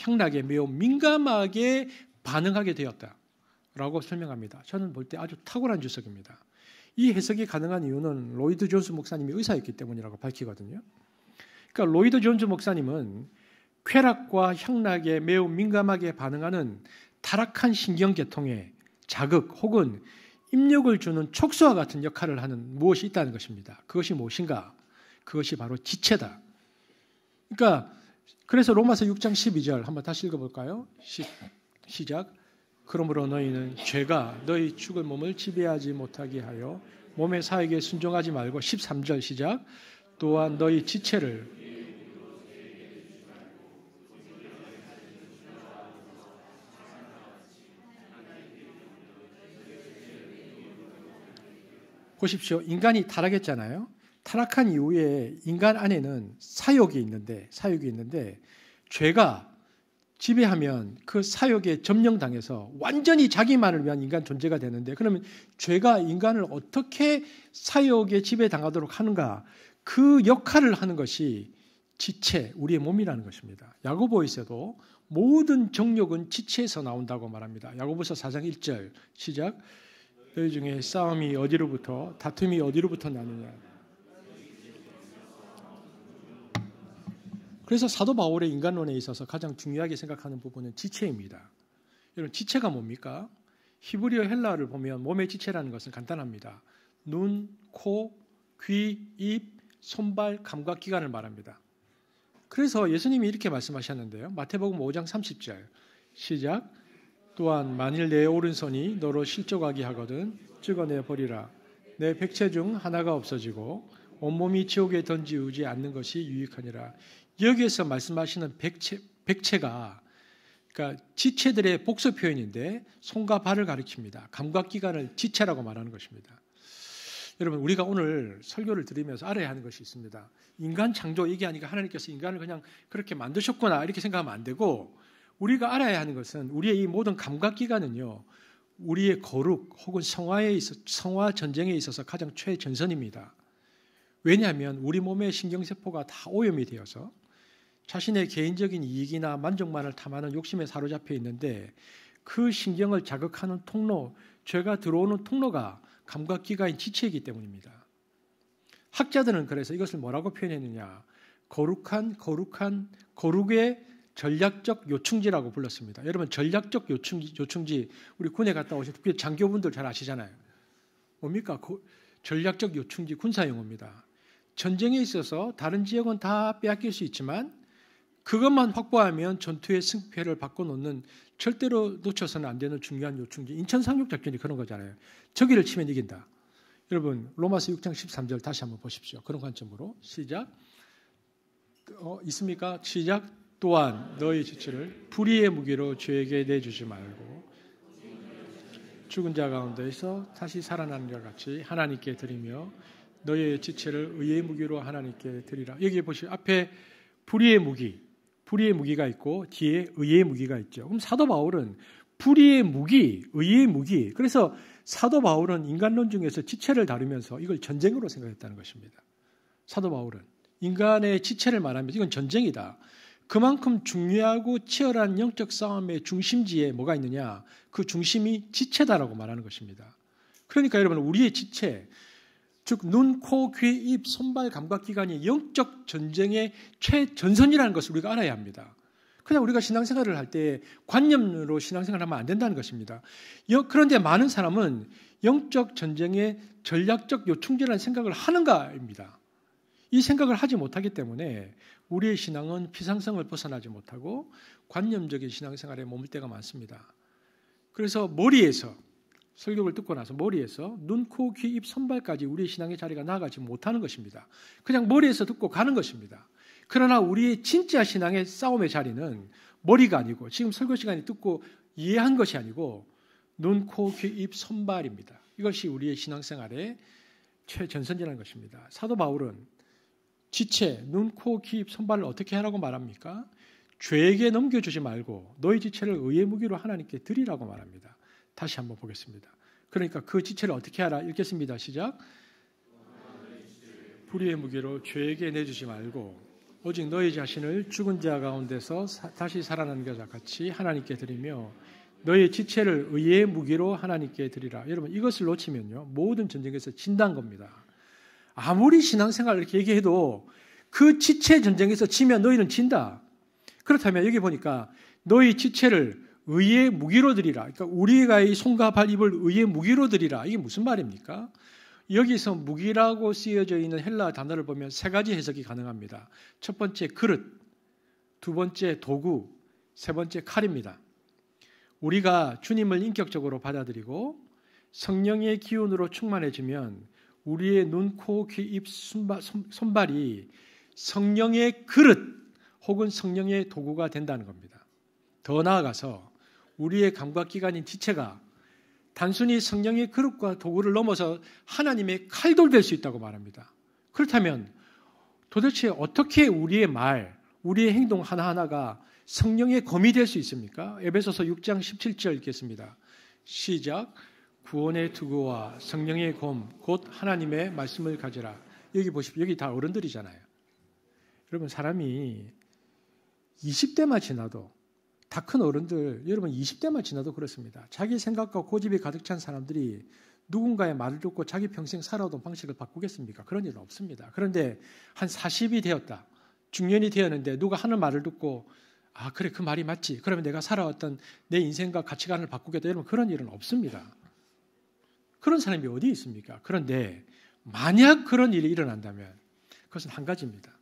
향락에 매우 민감하게 반응하게 되었다라고 설명합니다. 저는 볼 때 아주 탁월한 주석입니다. 이 해석이 가능한 이유는 로이드 존스 목사님이 의사였기 때문이라고 밝히거든요. 그러니까 로이드 존스 목사님은 쾌락과 향락에 매우 민감하게 반응하는 타락한 신경계통의 자극 혹은 입력을 주는 촉수와 같은 역할을 하는 무엇이 있다는 것입니다. 그것이 무엇인가? 그것이 바로 지체다. 그러니까 그래서 로마서 6장 12절 한번 다시 읽어볼까요? 시작. 그러므로 너희는 죄가 너희 죽을 몸을 지배하지 못하게 하여 몸의 사역에 순종하지 말고 13절 시작. 또한 너희 지체를 보십시오. 인간이 타락했잖아요. 타락한 이후에 인간 안에는 사욕이 있는데 죄가 지배하면 그 사욕에 점령당해서 완전히 자기만을 위한 인간 존재가 되는데 그러면 죄가 인간을 어떻게 사욕에 지배당하도록 하는가? 그 역할을 하는 것이 지체, 우리의 몸이라는 것입니다. 야고보에서도 모든 정욕은 지체에서 나온다고 말합니다. 야고보서 4장 1절 시작. 너희 중에 싸움이 어디로부터 다툼이 어디로부터 나느냐. 그래서 사도 바울의 인간론에 있어서 가장 중요하게 생각하는 부분은 지체입니다. 여러분 지체가 뭡니까? 히브리어 헬라어를 보면 몸의 지체라는 것은 간단합니다. 눈, 코, 귀, 입, 손발, 감각기관을 말합니다. 그래서 예수님이 이렇게 말씀하셨는데요. 마태복음 5장 30절 시작. 또한 만일 내 오른손이 너로 실족하게 하거든 찍어내 버리라. 내 백체 중 하나가 없어지고 온몸이 지옥에 던지우지 않는 것이 유익하니라. 여기에서 말씀하시는 백체가 그러니까 지체들의 복수 표현인데 손과 발을 가리킵니다. 감각기관을 지체라고 말하는 것입니다. 여러분 우리가 오늘 설교를 들으면서 알아야 하는 것이 있습니다. 인간 창조 얘기하니까 하나님께서 인간을 그냥 그렇게 만드셨구나 이렇게 생각하면 안 되고 우리가 알아야 하는 것은 우리의 이 모든 감각기관은요. 우리의 거룩 혹은 성화 전쟁에 있어서 가장 최전선입니다. 왜냐하면 우리 몸의 신경세포가 다 오염이 되어서 자신의 개인적인 이익이나 만족만을 탐하는 욕심에 사로잡혀 있는데 그 신경을 자극하는 통로, 죄가 들어오는 통로가 감각기관인 지체이기 때문입니다. 학자들은 그래서 이것을 뭐라고 표현했느냐. 거룩의 전략적 요충지라고 불렀습니다. 여러분 전략적 요충지 우리 군에 갔다 오신 특히 장교분들 잘 아시잖아요. 뭡니까? 전략적 요충지 군사용어입니다. 전쟁에 있어서 다른 지역은 다 빼앗길 수 있지만 그것만 확보하면 전투의 승패를 바꿔놓는 절대로 놓쳐서는 안 되는 중요한 요충지. 인천 상륙작전이 그런 거잖아요. 저기를 치면 이긴다. 여러분 로마서 6장 13절 다시 한번 보십시오. 그런 관점으로 시작. 있습니까? 시작. 또한 너희 지체를 불의의 무기로 죄에게 내주지 말고 죽은 자 가운데서 다시 살아나는 자 같이 하나님께 드리며 너희의 지체를 의의 무기로 하나님께 드리라. 여기 보시면 앞에 불의의 무기가 있고 뒤에 의의 무기가 있죠. 그럼 사도 바울은 불의의 무기, 의의 무기. 그래서 사도 바울은 인간론 중에서 지체를 다루면서 이걸 전쟁으로 생각했다는 것입니다. 사도 바울은 인간의 지체를 말하면서 이건 전쟁이다. 그만큼 중요하고 치열한 영적 싸움의 중심지에 뭐가 있느냐? 그 중심이 지체다라고 말하는 것입니다. 그러니까 여러분 우리의 지체, 즉 눈, 코, 귀, 입, 손발, 감각기관이 영적 전쟁의 최전선이라는 것을 우리가 알아야 합니다. 그냥 우리가 신앙생활을 할 때 관념으로 신앙생활을 하면 안 된다는 것입니다. 그런데 많은 사람은 영적 전쟁의 전략적 요충지라는 생각을 하는가입니다. 이 생각을 하지 못하기 때문에 우리의 신앙은 피상성을 벗어나지 못하고 관념적인 신앙생활에 머물 때가 많습니다. 그래서 머리에서 설교를 듣고 나서 머리에서 눈, 코, 귀, 입, 손발까지 우리의 신앙의 자리가 나아가지 못하는 것입니다. 그냥 머리에서 듣고 가는 것입니다. 그러나 우리의 진짜 신앙의 싸움의 자리는 머리가 아니고 지금 설교 시간에 듣고 이해한 것이 아니고 눈, 코, 귀, 입, 손발입니다. 이것이 우리의 신앙생활의 최전선이라는 것입니다. 사도 바울은 지체, 눈, 코, 귀, 입, 손발을 어떻게 하라고 말합니까? 죄에게 넘겨주지 말고 너희 지체를 의의 무기로 하나님께 드리라고 말합니다. 다시 한번 보겠습니다. 그러니까 그 지체를 어떻게 하라? 읽겠습니다. 시작. 불의의 무기로 죄에게 내주지 말고 오직 너희 자신을 죽은 자 가운데서 다시 살아난 것과 같이 하나님께 드리며 너희 지체를 의의 무기로 하나님께 드리라. 여러분 이것을 놓치면요 모든 전쟁에서 진다는 겁니다. 아무리 신앙생활을 이렇게 얘기해도 그 지체 전쟁에서 지면 너희는 진다. 그렇다면 여기 보니까 너희 지체를 의의 무기로 드리라. 그러니까 우리가 이 손과 발, 입을 의의 무기로 드리라. 이게 무슨 말입니까? 여기서 무기라고 쓰여져 있는 헬라 단어를 보면 세 가지 해석이 가능합니다. 첫 번째 그릇, 두 번째 도구, 세 번째 칼입니다. 우리가 주님을 인격적으로 받아들이고 성령의 기운으로 충만해지면 우리의 눈, 코, 귀, 입, 손발이 성령의 그릇 혹은 성령의 도구가 된다는 겁니다. 더 나아가서 우리의 감각기관인 지체가 단순히 성령의 그릇과 도구를 넘어서 하나님의 칼돌 될 수 있다고 말합니다. 그렇다면 도대체 어떻게 우리의 말, 우리의 행동 하나하나가 성령의 검이 될 수 있습니까? 에베소서 6장 17절 읽겠습니다. 시작. 구원의 투구와 성령의 검, 곧 하나님의 말씀을 가지라. 여기 보십시오. 여기 다 어른들이잖아요. 여러분 사람이 20대만 지나도 다 큰 어른들, 여러분 20대만 지나도 그렇습니다. 자기 생각과 고집이 가득 찬 사람들이 누군가의 말을 듣고 자기 평생 살아오던 방식을 바꾸겠습니까? 그런 일은 없습니다. 그런데 한 40이 되었다. 중년이 되었는데 누가 하는 말을 듣고 아 그래 그 말이 맞지. 그러면 내가 살아왔던 내 인생과 가치관을 바꾸겠다. 여러분 그런 일은 없습니다. 그런 사람이 어디 있습니까? 그런데 만약 그런 일이 일어난다면 그것은 한 가지입니다.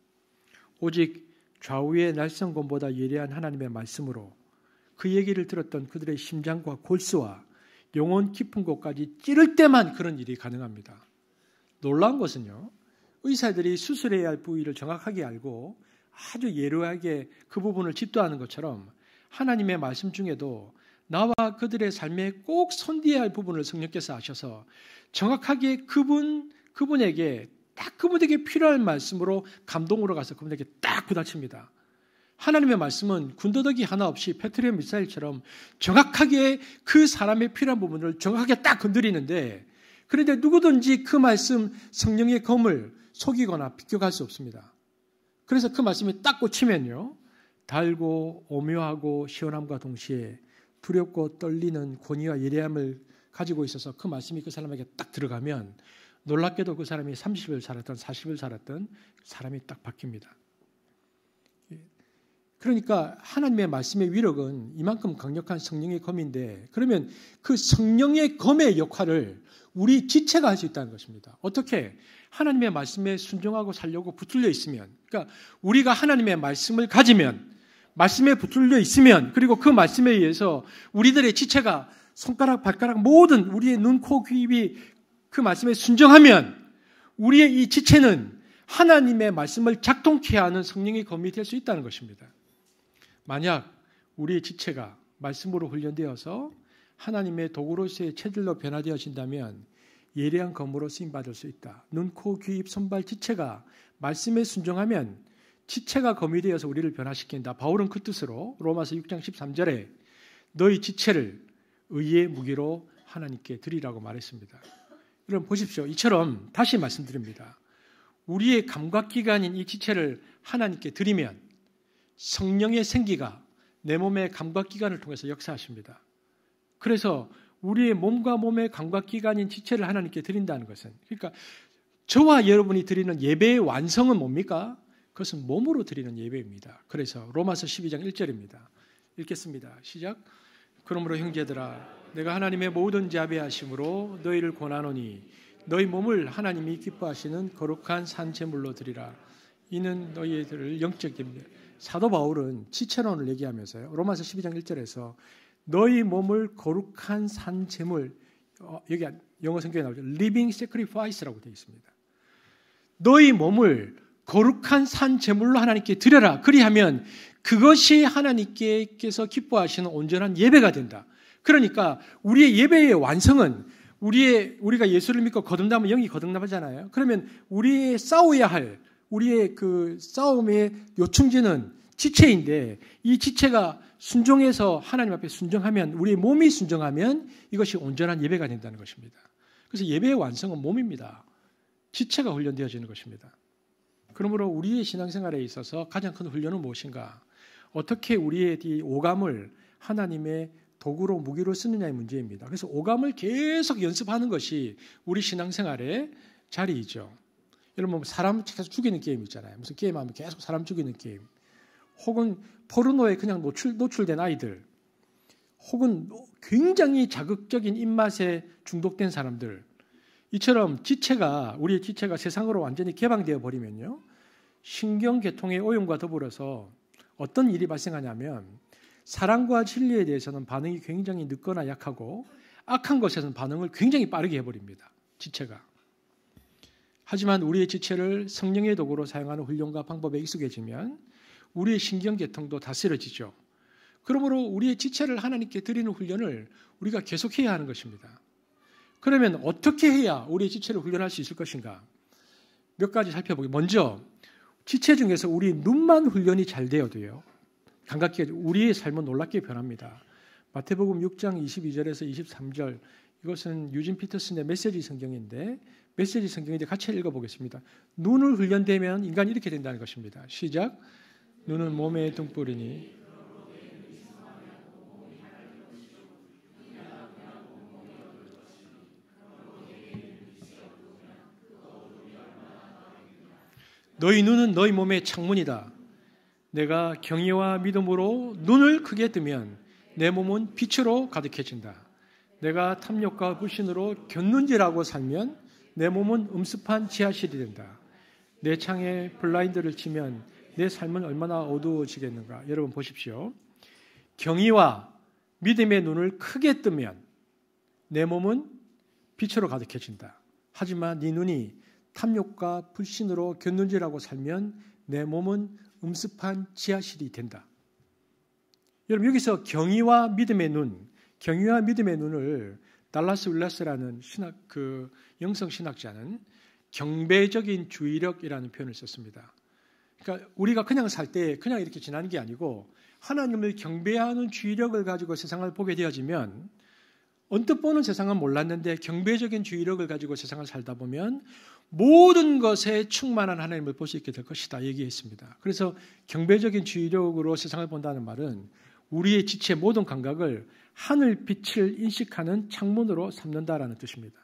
오직 좌우의 날성검보다 예리한 하나님의 말씀으로 그 얘기를 들었던 그들의 심장과 골수와 영혼 깊은 곳까지 찌를 때만 그런 일이 가능합니다. 놀라운 것은요. 의사들이 수술해야 할 부위를 정확하게 알고 아주 예리하게 그 부분을 집도하는 것처럼 하나님의 말씀 중에도 나와 그들의 삶에 꼭 손대야 할 부분을 성령께서 아셔서 정확하게 그분에게 딱 그분에게 필요한 말씀으로 감동으로 가서 그분에게 딱 부닥칩니다. 하나님의 말씀은 군더더기 하나 없이 페트리온 미사일처럼 정확하게 그 사람의 필요한 부분을 정확하게 딱 건드리는데 그런데 누구든지 그 말씀 성령의 검을 속이거나 비껴갈 수 없습니다. 그래서 그 말씀이 딱 꽂히면요. 달고 오묘하고 시원함과 동시에 두렵고 떨리는 권위와 예리함을 가지고 있어서 그 말씀이 그 사람에게 딱 들어가면 놀랍게도 그 사람이 30을 살았던 40을 살았던 사람이 딱 바뀝니다. 그러니까 하나님의 말씀의 위력은 이만큼 강력한 성령의 검인데 그러면 그 성령의 검의 역할을 우리 지체가 할 수 있다는 것입니다. 어떻게? 하나님의 말씀에 순종하고 살려고 붙들려 있으면 그러니까 우리가 하나님의 말씀을 가지면 말씀에 붙들려 있으면 그리고 그 말씀에 의해서 우리들의 지체가 손가락, 발가락 모든 우리의 눈, 코, 귀, 입이 그 말씀에 순종하면 우리의 이 지체는 하나님의 말씀을 작동케 하는 성령의 검이 될 수 있다는 것입니다. 만약 우리의 지체가 말씀으로 훈련되어서 하나님의 도구로서의 체질로 변화되어진다면 예리한 검으로 쓰임받을 수 있다. 눈, 코, 귀, 입, 손발 지체가 말씀에 순종하면 지체가 검이 되어서 우리를 변화시킨다. 바울은 그 뜻으로 로마서 6장 13절에 너희 지체를 의의 무기로 하나님께 드리라고 말했습니다. 여러분 보십시오. 이처럼 다시 말씀드립니다. 우리의 감각기관인 이 지체를 하나님께 드리면 성령의 생기가 내 몸의 감각기관을 통해서 역사하십니다. 그래서 우리의 몸과 몸의 감각기관인 지체를 하나님께 드린다는 것은 그러니까 저와 여러분이 드리는 예배의 완성은 뭡니까? 그것은 몸으로 드리는 예배입니다. 그래서 로마서 12장 1절입니다. 읽겠습니다. 시작. 그러므로 형제들아 내가 하나님의 모든 자비하심으로 너희를 권하노니 너희 몸을 하나님이 기뻐하시는 거룩한 산제물로 드리라. 이는 너희들을 영적 예배. 사도 바울은 지체론을 얘기하면서요. 로마서 12장 1절에서 너희 몸을 거룩한 산제물, 여기 영어 성경에 나오죠. living sacrifice라고 되어 있습니다. 너희 몸을 거룩한 산제물로 하나님께 드려라. 그리하면 그것이 하나님께서 기뻐하시는 온전한 예배가 된다. 그러니까 우리의 예배의 완성은 우리가 예수를 믿고 거듭나면 영이 거듭나잖아요. 그러면 우리의 싸워야 할 우리의 그 싸움의 요충지는 지체인데 이 지체가 순종해서 하나님 앞에 순종하면 우리의 몸이 순종하면 이것이 온전한 예배가 된다는 것입니다. 그래서 예배의 완성은 몸입니다. 지체가 훈련되어지는 것입니다. 그러므로 우리의 신앙생활에 있어서 가장 큰 훈련은 무엇인가? 어떻게 우리의 이 오감을 하나님의 도구로 무기로 쓰느냐의 문제입니다. 그래서 오감을 계속 연습하는 것이 우리 신앙생활의 자리이죠. 여러분 사람 계속 죽이는 게임 있잖아요. 무슨 게임하면 계속 사람 죽이는 게임. 혹은 포르노에 그냥 노출된 아이들. 혹은 굉장히 자극적인 입맛에 중독된 사람들. 이처럼 우리의 지체가 세상으로 완전히 개방되어 버리면요. 신경계통의 오염과 더불어서 어떤 일이 발생하냐면 사랑과 진리에 대해서는 반응이 굉장히 늦거나 약하고 악한 것에서는 반응을 굉장히 빠르게 해버립니다. 지체가. 하지만 우리의 지체를 성령의 도구로 사용하는 훈련과 방법에 익숙해지면 우리의 신경계통도 다스려지죠. 그러므로 우리의 지체를 하나님께 드리는 훈련을 우리가 계속해야 하는 것입니다. 그러면 어떻게 해야 우리의 지체를 훈련할 수 있을 것인가? 몇 가지 살펴보기. 먼저 지체 중에서 우리 눈만 훈련이 잘 되어도요. 감각기가 우리의 삶은 놀랍게 변합니다. 마태복음 6장 22절에서 23절 이것은 유진 피터슨의 메시지 성경인데 같이 읽어보겠습니다. 눈을 훈련되면 인간이 이렇게 된다는 것입니다. 시작. 눈은 몸의 등불이니 너희 눈은 너희 몸의 창문이다. 내가 경의와 믿음으로 눈을 크게 뜨면 내 몸은 빛으로 가득해진다. 내가 탐욕과 불신으로 곁눈질하고 살면 내 몸은 음습한 지하실이 된다. 내 창에 블라인드를 치면 내 삶은 얼마나 어두워지겠는가. 여러분 보십시오. 경의와 믿음의 눈을 크게 뜨면 내 몸은 빛으로 가득해진다. 하지만 네 눈이 탐욕과 불신으로 곁눈질하고 살면 내 몸은 음습한 지하실이 된다. 여러분 여기서 경의와 믿음의 눈을 달라스 윌라스라는 영성 신학자는 경배적인 주의력이라는 표현을 썼습니다. 그러니까 우리가 그냥 살 때 그냥 이렇게 지나는 게 아니고 하나님을 경배하는 주의력을 가지고 세상을 보게 되어지면 언뜻 보는 세상은 몰랐는데 경배적인 주의력을 가지고 세상을 살다 보면 모든 것에 충만한 하나님을 볼 수 있게 될 것이다 얘기했습니다. 그래서 경배적인 주의력으로 세상을 본다는 말은 우리의 지체 모든 감각을 하늘빛을 인식하는 창문으로 삼는다라는 뜻입니다.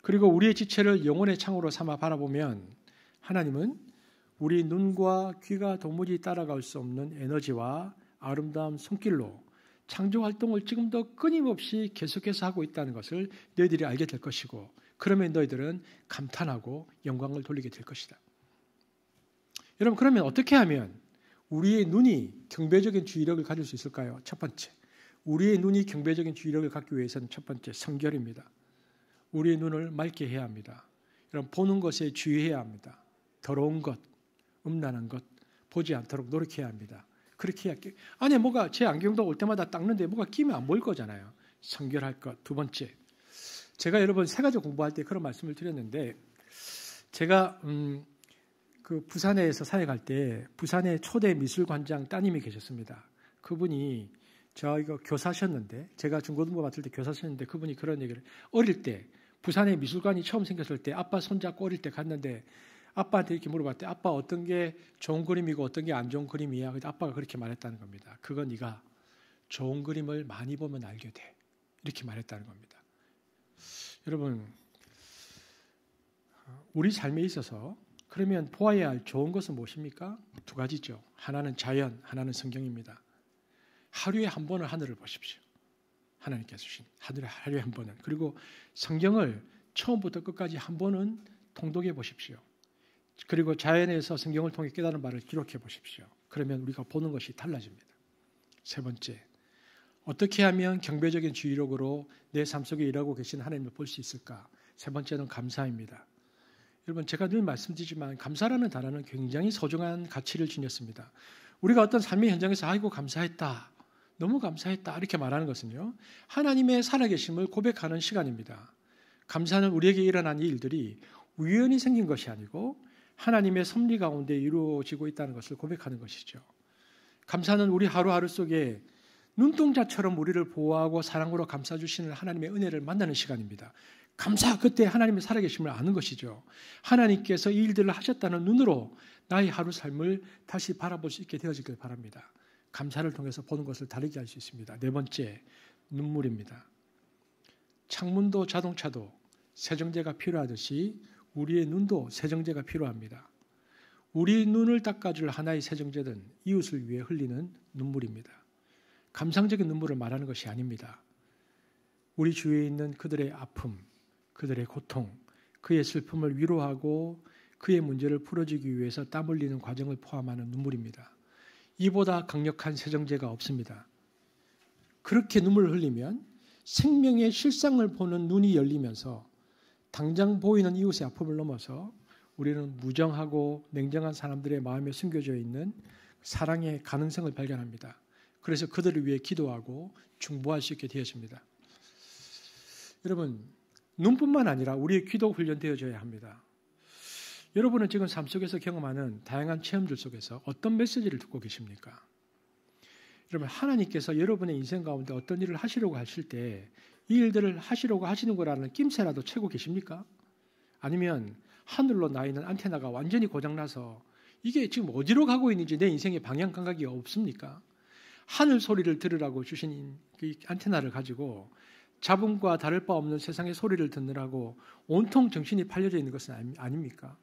그리고 우리의 지체를 영혼의 창으로 삼아 바라보면 하나님은 우리 눈과 귀가 도무지 따라갈 수 없는 에너지와 아름다운 손길로 창조활동을 지금도 끊임없이 계속해서 하고 있다는 것을 너희들이 알게 될 것이고 그러면 너희들은 감탄하고 영광을 돌리게 될 것이다. 여러분 그러면 어떻게 하면 우리의 눈이 경배적인 주의력을 가질 수 있을까요? 첫 번째, 우리의 눈이 경배적인 주의력을 갖기 위해서는 첫 번째 성결입니다. 우리의 눈을 맑게 해야 합니다. 여러분 보는 것에 주의해야 합니다. 더러운 것, 음란한 것 보지 않도록 노력해야 합니다. 그렇게 해야 안에 뭐가 제 안경도 올 때마다 닦는데 뭐가 끼면 안 보일 거잖아요. 성결할 것. 두 번째, 제가 여러분 세 가지 공부할 때 그런 말씀을 드렸는데 제가 그 부산에서 사역할 때 부산의 초대 미술관장 따님이 계셨습니다. 그분이 저희가 교사셨는데 제가 중고등부 맡을 때 교사셨는데 그분이 그런 얘기를 어릴 때 부산에 미술관이 처음 생겼을 때 아빠 손잡고 어릴 때 갔는데 아빠한테 이렇게 물어봤대. 아빠 어떤 게 좋은 그림이고 어떤 게 안 좋은 그림이야. 그래서 아빠가 그렇게 말했다는 겁니다. 그건 네가 좋은 그림을 많이 보면 알게 돼. 이렇게 말했다는 겁니다. 여러분 우리 삶에 있어서 그러면 보아야 할 좋은 것은 무엇입니까? 두 가지죠. 하나는 자연, 하나는 성경입니다. 하루에 한 번을 하늘을 보십시오. 하나님께서 주신 하루에 한 번은. 그리고 성경을 처음부터 끝까지 한 번은 통독해 보십시오. 그리고 자연에서 성경을 통해 깨달은 바를 기록해 보십시오. 그러면 우리가 보는 것이 달라집니다. 세 번째, 어떻게 하면 경배적인 주의력으로 내 삶 속에 일하고 계신 하나님을 볼 수 있을까? 세 번째는 감사입니다. 여러분, 제가 늘 말씀드리지만 감사라는 단어는 굉장히 소중한 가치를 지녔습니다. 우리가 어떤 삶의 현장에서 아이고 감사했다, 너무 감사했다 이렇게 말하는 것은요, 하나님의 살아계심을 고백하는 시간입니다. 감사는 우리에게 일어난 이 일들이 우연히 생긴 것이 아니고 하나님의 섭리 가운데 이루어지고 있다는 것을 고백하는 것이죠. 감사는 우리 하루하루 속에 눈동자처럼 우리를 보호하고 사랑으로 감싸주시는 하나님의 은혜를 만나는 시간입니다. 감사, 그때 하나님의 살아계심을 아는 것이죠. 하나님께서 이 일들을 하셨다는 눈으로 나의 하루 삶을 다시 바라볼 수 있게 되어지길 바랍니다. 감사를 통해서 보는 것을 다르게 할 수 있습니다. 네 번째, 눈물입니다. 창문도 자동차도 세정제가 필요하듯이 우리의 눈도 세정제가 필요합니다. 우리 눈을 닦아줄 하나의 세정제는 이웃을 위해 흘리는 눈물입니다. 감상적인 눈물을 말하는 것이 아닙니다. 우리 주위에 있는 그들의 아픔, 그들의 고통, 그의 슬픔을 위로하고 그의 문제를 풀어주기 위해서 땀 흘리는 과정을 포함하는 눈물입니다. 이보다 강력한 세정제가 없습니다. 그렇게 눈물을 흘리면 생명의 실상을 보는 눈이 열리면서 당장 보이는 이웃의 아픔을 넘어서 우리는 무정하고 냉정한 사람들의 마음에 숨겨져 있는 사랑의 가능성을 발견합니다. 그래서 그들을 위해 기도하고 중보할 수 있게 되어집니다. 여러분, 눈뿐만 아니라 우리의 귀도 훈련되어져야 합니다. 여러분은 지금 삶 속에서 경험하는 다양한 체험들 속에서 어떤 메시지를 듣고 계십니까? 여러분, 하나님께서 여러분의 인생 가운데 어떤 일을 하시려고 하실 때 이 일들을 하시려고 하시는 거라는 낌새라도 채고 계십니까? 아니면 하늘로 나 있는 안테나가 완전히 고장나서 이게 지금 어디로 가고 있는지 내 인생의 방향 감각이 없습니까? 하늘 소리를 들으라고 주신 그 안테나를 가지고 잡음과 다를 바 없는 세상의 소리를 듣느라고 온통 정신이 팔려져 있는 것은 아닙니까?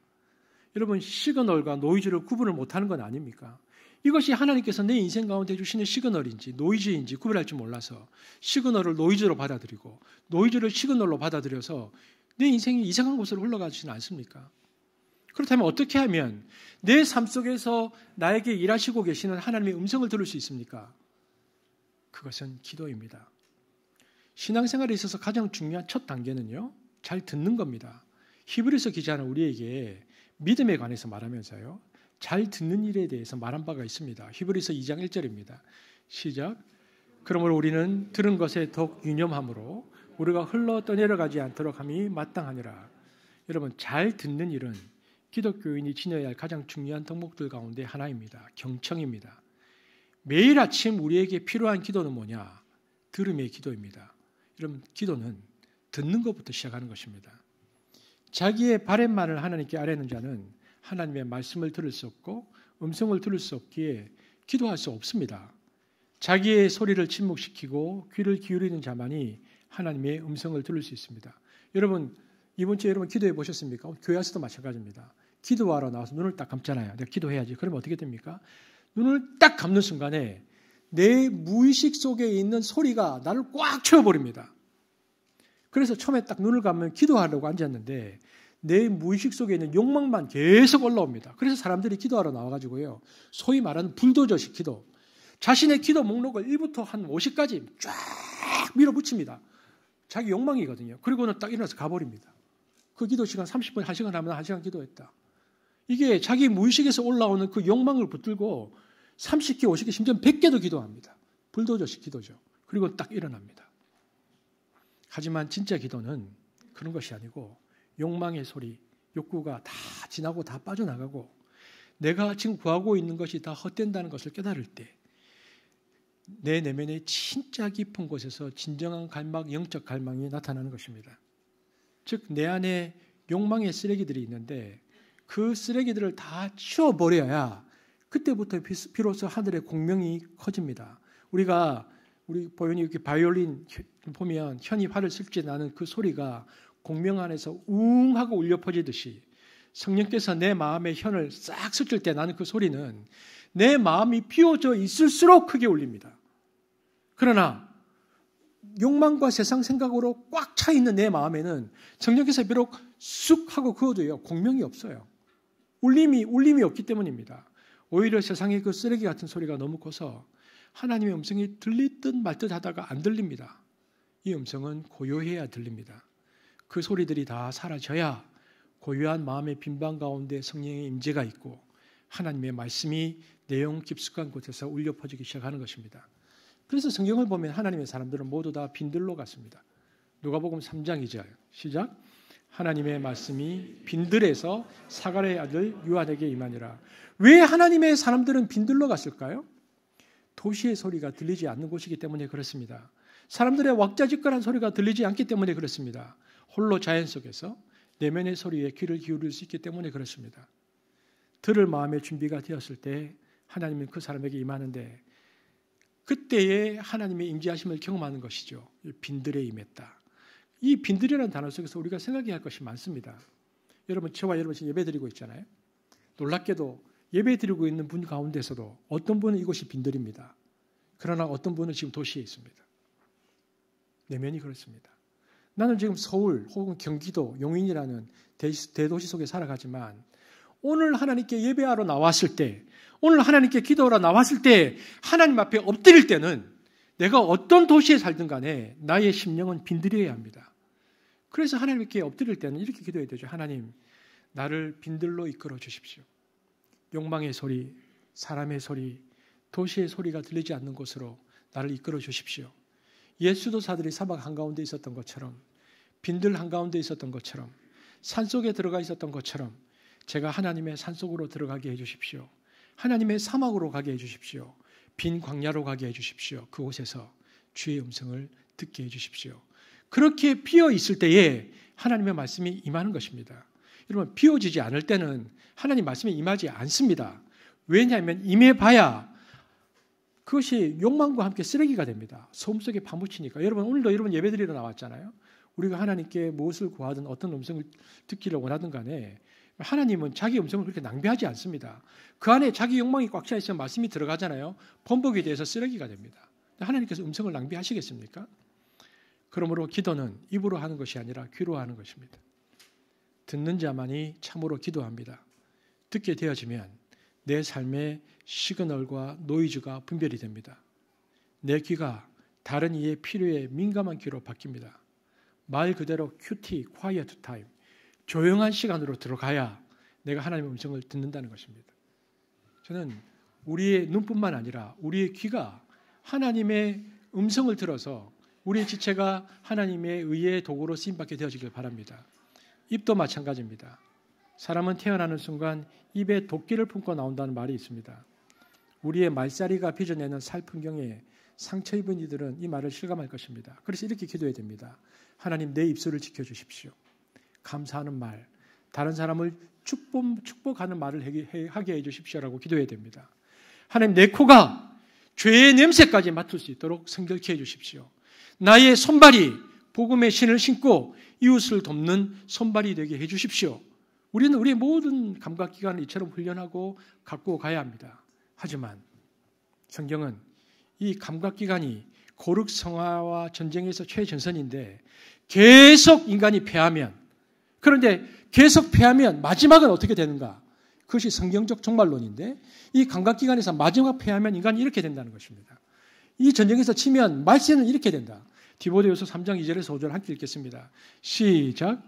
여러분, 시그널과 노이즈를 구분을 못하는 건 아닙니까? 이것이 하나님께서 내 인생 가운데 주시는 시그널인지 노이즈인지 구별할 줄 몰라서 시그널을 노이즈로 받아들이고 노이즈를 시그널로 받아들여서 내 인생이 이상한 곳으로 흘러가지는 않습니까? 그렇다면 어떻게 하면 내 삶 속에서 나에게 일하시고 계시는 하나님의 음성을 들을 수 있습니까? 그것은 기도입니다. 신앙생활에 있어서 가장 중요한 첫 단계는요, 잘 듣는 겁니다. 히브리서 기자는 우리에게 믿음에 관해서 말하면서요, 잘 듣는 일에 대해서 말한 바가 있습니다. 히브리서 2장 1절입니다. 시작. 그러므로 우리는 들은 것에 더욱 유념함으로 우리가 흘러 떠내려가지 않도록 함이 마땅하니라. 여러분, 잘 듣는 일은 기독교인이 지녀야 할 가장 중요한 덕목들 가운데 하나입니다. 경청입니다. 매일 아침 우리에게 필요한 기도는 뭐냐? 들음의 기도입니다. 여러분, 기도는 듣는 것부터 시작하는 것입니다. 자기의 바램만을 하나님께 아뢰는 자는 하나님의 말씀을 들을 수 없고 음성을 들을 수 없기에 기도할 수 없습니다. 자기의 소리를 침묵시키고 귀를 기울이는 자만이 하나님의 음성을 들을 수 있습니다. 여러분, 이번 주에 여러분 기도해 보셨습니까? 교회 와서도 마찬가지입니다. 기도하러 나와서 눈을 딱 감잖아요. 내가 기도해야지. 그러면 어떻게 됩니까? 눈을 딱 감는 순간에 내 무의식 속에 있는 소리가 나를 꽉 채워버립니다. 그래서 처음에 딱 눈을 감으면 기도하려고 앉았는데 내 무의식 속에 있는 욕망만 계속 올라옵니다. 그래서 사람들이 기도하러 나와가지고요, 소위 말하는 불도저식 기도, 자신의 기도 목록을 1부터 한 50까지 쫙 밀어붙입니다. 자기 욕망이거든요. 그리고는 딱 일어나서 가버립니다. 그 기도 시간 30분, 1시간 하면 1시간 기도했다. 이게 자기 무의식에서 올라오는 그 욕망을 붙들고 30개, 50개, 심지어 100개도 기도합니다. 불도저식 기도죠. 그리고 딱 일어납니다. 하지만 진짜 기도는 그런 것이 아니고 욕망의 소리, 욕구가 다 지나고 다 빠져나가고 내가 지금 구하고 있는 것이 다 헛된다는 것을 깨달을 때 내 내면의 진짜 깊은 곳에서 진정한 갈망, 영적 갈망이 나타나는 것입니다. 즉, 내 안에 욕망의 쓰레기들이 있는데 그 쓰레기들을 다 치워버려야 그때부터 비로소 하늘의 공명이 커집니다. 우리 보현이 이렇게 바이올린 보면 현이 활을 쓸 때 나는 그 소리가 공명 안에서 웅 하고 울려 퍼지듯이 성령께서 내 마음의 현을 싹 스칠 때 나는 그 소리는 내 마음이 비워져 있을수록 크게 울립니다. 그러나 욕망과 세상 생각으로 꽉 차 있는 내 마음에는 성령께서 비록 쑥 하고 그어도요, 공명이 없어요. 울림이 없기 때문입니다. 오히려 세상의 그 쓰레기 같은 소리가 너무 커서 하나님의 음성이 들릴 듯 말 듯 하다가 안 들립니다. 이 음성은 고요해야 들립니다. 그 소리들이 다 사라져야 고요한 마음의 빈방 가운데 성령의 임재가 있고 하나님의 말씀이 내용 깊숙한 곳에서 울려 퍼지기 시작하는 것입니다. 그래서 성경을 보면 하나님의 사람들은 모두 다 빈들로 갔습니다. 누가복음 3장 2절 시작. 하나님의 말씀이 빈들에서 사가랴의 아들 요한에게 임하니라. 왜 하나님의 사람들은 빈들로 갔을까요? 도시의 소리가 들리지 않는 곳이기 때문에 그렇습니다. 사람들의 왁자지껄한 소리가 들리지 않기 때문에 그렇습니다. 홀로 자연 속에서 내면의 소리에 귀를 기울일 수 있기 때문에 그렇습니다. 들을 마음의 준비가 되었을 때 하나님은 그 사람에게 임하는데 그때에 하나님의 임재하심을 경험하는 것이죠. 빈들에 임했다. 이 빈들이라는 단어 속에서 우리가 생각해야 할 것이 많습니다. 여러분, 저와 여러분 지금 예배드리고 있잖아요. 놀랍게도 예배드리고 있는 분 가운데서도 어떤 분은 이곳이 빈들입니다. 그러나 어떤 분은 지금 도시에 있습니다. 내면이 그렇습니다. 나는 지금 서울 혹은 경기도 용인이라는 대도시 속에 살아가지만 오늘 하나님께 예배하러 나왔을 때, 오늘 하나님께 기도하러 나왔을 때 하나님 앞에 엎드릴 때는 내가 어떤 도시에 살든 간에 나의 심령은 빈들여야 합니다. 그래서 하나님께 엎드릴 때는 이렇게 기도해야 되죠. 하나님, 나를 빈들로 이끌어 주십시오. 욕망의 소리, 사람의 소리, 도시의 소리가 들리지 않는 곳으로 나를 이끌어 주십시오. 옛 수도사들이 사막 한가운데 있었던 것처럼, 빈들 한가운데 있었던 것처럼, 산속에 들어가 있었던 것처럼 제가 하나님의 산속으로 들어가게 해주십시오. 하나님의 사막으로 가게 해주십시오. 빈 광야로 가게 해주십시오. 그곳에서 주의 음성을 듣게 해주십시오. 그렇게 비어 있을 때에 하나님의 말씀이 임하는 것입니다. 여러분, 비워지지 않을 때는 하나님 말씀이 임하지 않습니다. 왜냐하면 임해봐야 그것이 욕망과 함께 쓰레기가 됩니다. 소음 속에 파묻히니까. 여러분, 오늘도 여러분 예배드리러 나왔잖아요. 우리가 하나님께 무엇을 구하든 어떤 음성을 듣기를 원하든 간에 하나님은 자기 음성을 그렇게 낭비하지 않습니다. 그 안에 자기 욕망이 꽉 차 있으면 말씀이 들어가잖아요. 번복에 대해서 쓰레기가 됩니다. 하나님께서 음성을 낭비하시겠습니까? 그러므로 기도는 입으로 하는 것이 아니라 귀로 하는 것입니다. 듣는 자만이 참으로 기도합니다. 듣게 되어지면 내 삶의 시그널과 노이즈가 분별이 됩니다. 내 귀가 다른 이의 필요에 민감한 귀로 바뀝니다. 말 그대로 QT, quiet time, 조용한 시간으로 들어가야 내가 하나님의 음성을 듣는다는 것입니다. 저는 우리의 눈뿐만 아니라 우리의 귀가 하나님의 음성을 들어서 우리의 지체가 하나님의 의의 도구로 쓰임받게 되어지길 바랍니다. 입도 마찬가지입니다. 사람은 태어나는 순간 입에 도끼를 품고 나온다는 말이 있습니다. 우리의 말살이가 빚어내는 살풍경에 상처 입은 이들은 이 말을 실감할 것입니다. 그래서 이렇게 기도해야 됩니다. 하나님, 내 입술을 지켜주십시오. 감사하는 말, 다른 사람을 축복하는 말을 하게 해주십시오라고 기도해야 됩니다. 하나님, 내 코가 죄의 냄새까지 맡을 수 있도록 성결케 해주십시오. 나의 손발이 복음의 신을 신고 이웃을 돕는 손발이 되게 해주십시오. 우리는 우리의 모든 감각기관을 이처럼 훈련하고 갖고 가야 합니다. 하지만 성경은 이 감각기관이 고륵성화와 전쟁에서 최전선인데 계속 인간이 패하면, 그런데 계속 패하면 마지막은 어떻게 되는가? 그것이 성경적 종말론인데 이 감각기관에서 마지막 패하면 인간이 이렇게 된다는 것입니다. 이 전쟁에서 치면 말세는 이렇게 된다. 디모데후서 3장 2절에서 5절 함께 읽겠습니다. 시작.